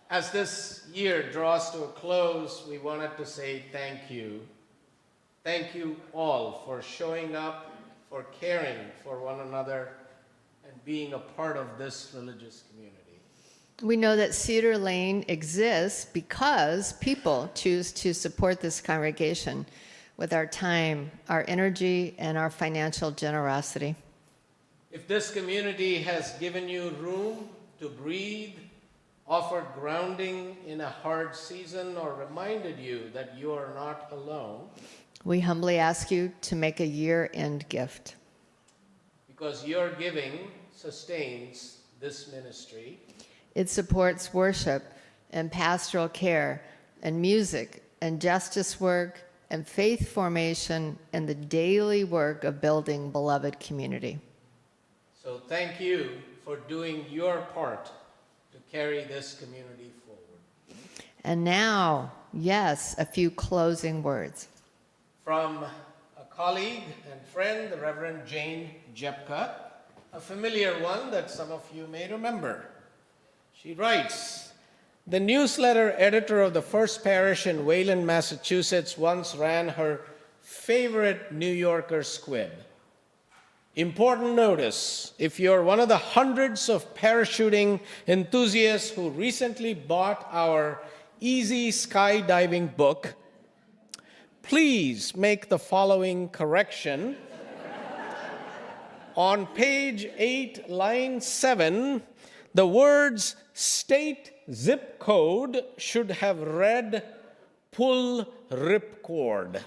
As this year draws to a close, we wanted to say thank you. Thank you all for showing up, for caring for one another, and being a part of this religious community. We know that Cedar Lane exists because people choose to support this congregation with our time, our energy, and our financial generosity. If this community has given you room to breathe, offered grounding in a hard season, or reminded you that you are not alone, We humbly ask you to make a year-end gift. because your giving sustains this ministry, It supports worship and pastoral care and music and justice work and faith formation and the daily work of building beloved community. so thank you for doing your part to carry this community forward. And now, yes, a few closing words. From a colleague and friend, the Reverend Jane Jepka, a familiar one that some of you may remember. She writes, "The newsletter editor of the First Parish in Wayland, Massachusetts once ran her favorite New Yorker squib. Important notice, if you're one of the hundreds of parachuting enthusiasts who recently bought our Easy Skydiving book, please make the following correction. On page 8, line 7, the words state zip code should have read pull ripcord."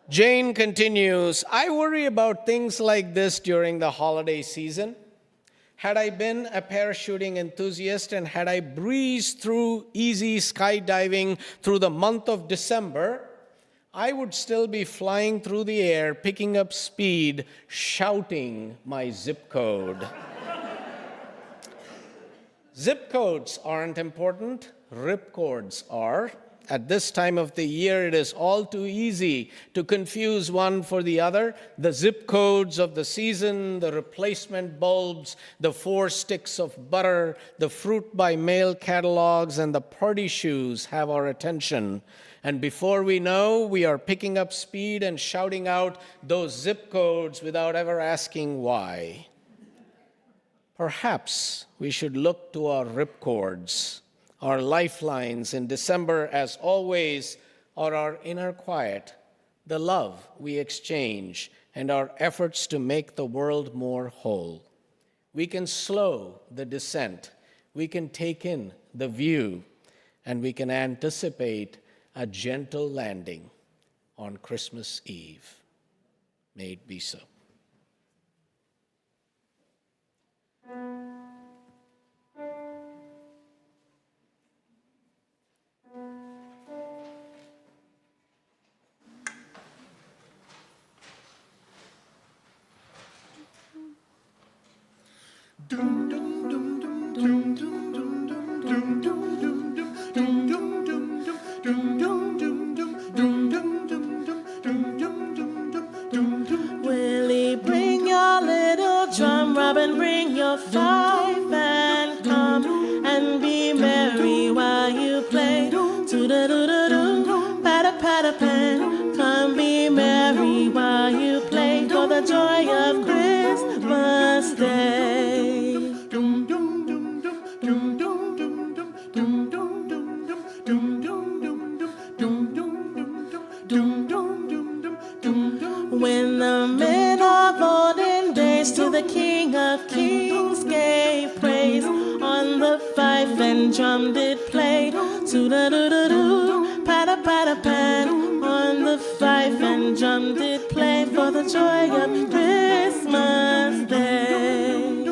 Jane continues, "I worry about things like this during the holiday season. Had I been a parachuting enthusiast and had I breezed through easy skydiving through the month of December, I would still be flying through the air, picking up speed, shouting my zip code." Zip codes aren't important, ripcords are. At this time of the year, it is all too easy to confuse one for the other. The zip codes of the season, the replacement bulbs, the 4 sticks of butter, the fruit by mail catalogs, and the party shoes have our attention. And before we know, we are picking up speed and shouting out those zip codes without ever asking why. Perhaps we should look to our ripcords. Our lifelines in December, as always, are our inner quiet, the love we exchange, and our efforts to make the world more whole. We can slow the descent, we can take in the view, and we can anticipate a gentle landing on Christmas Eve. May it be so. and drum did play. To-da-do-do-do, pat-a-pat-a-pat. On the fife and drum did play for the joy of Christmas Day.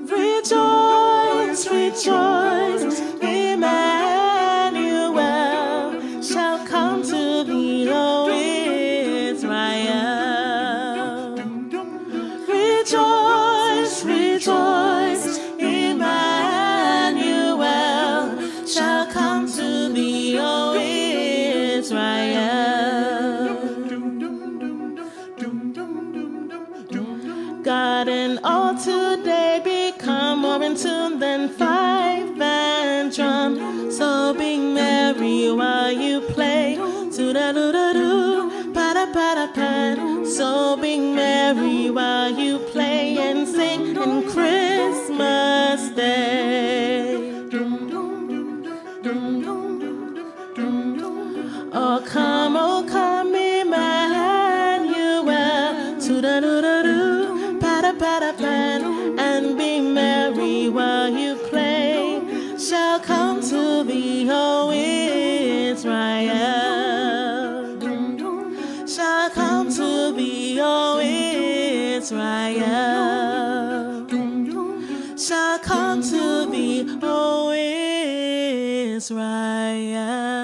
Rejoice, rejoice, Emmanuel shall come to thee, O Israel. Rejoice, rejoice, Emmanuel shall come to thee, O Israel. God and all today become more in tune than fife and drum. So be merry while you play. To-da-do-da-do, pa-da-pa-da-pat. So be merry while you play and sing on Christmas Day. Oh, come, Emmanuel. To-da-do-da-do, pa-da-pa-da-pat. And be merry while you play. Shall come to thee, O Israel. Shall come to thee, O Israel. Shall come to thee, O Israel.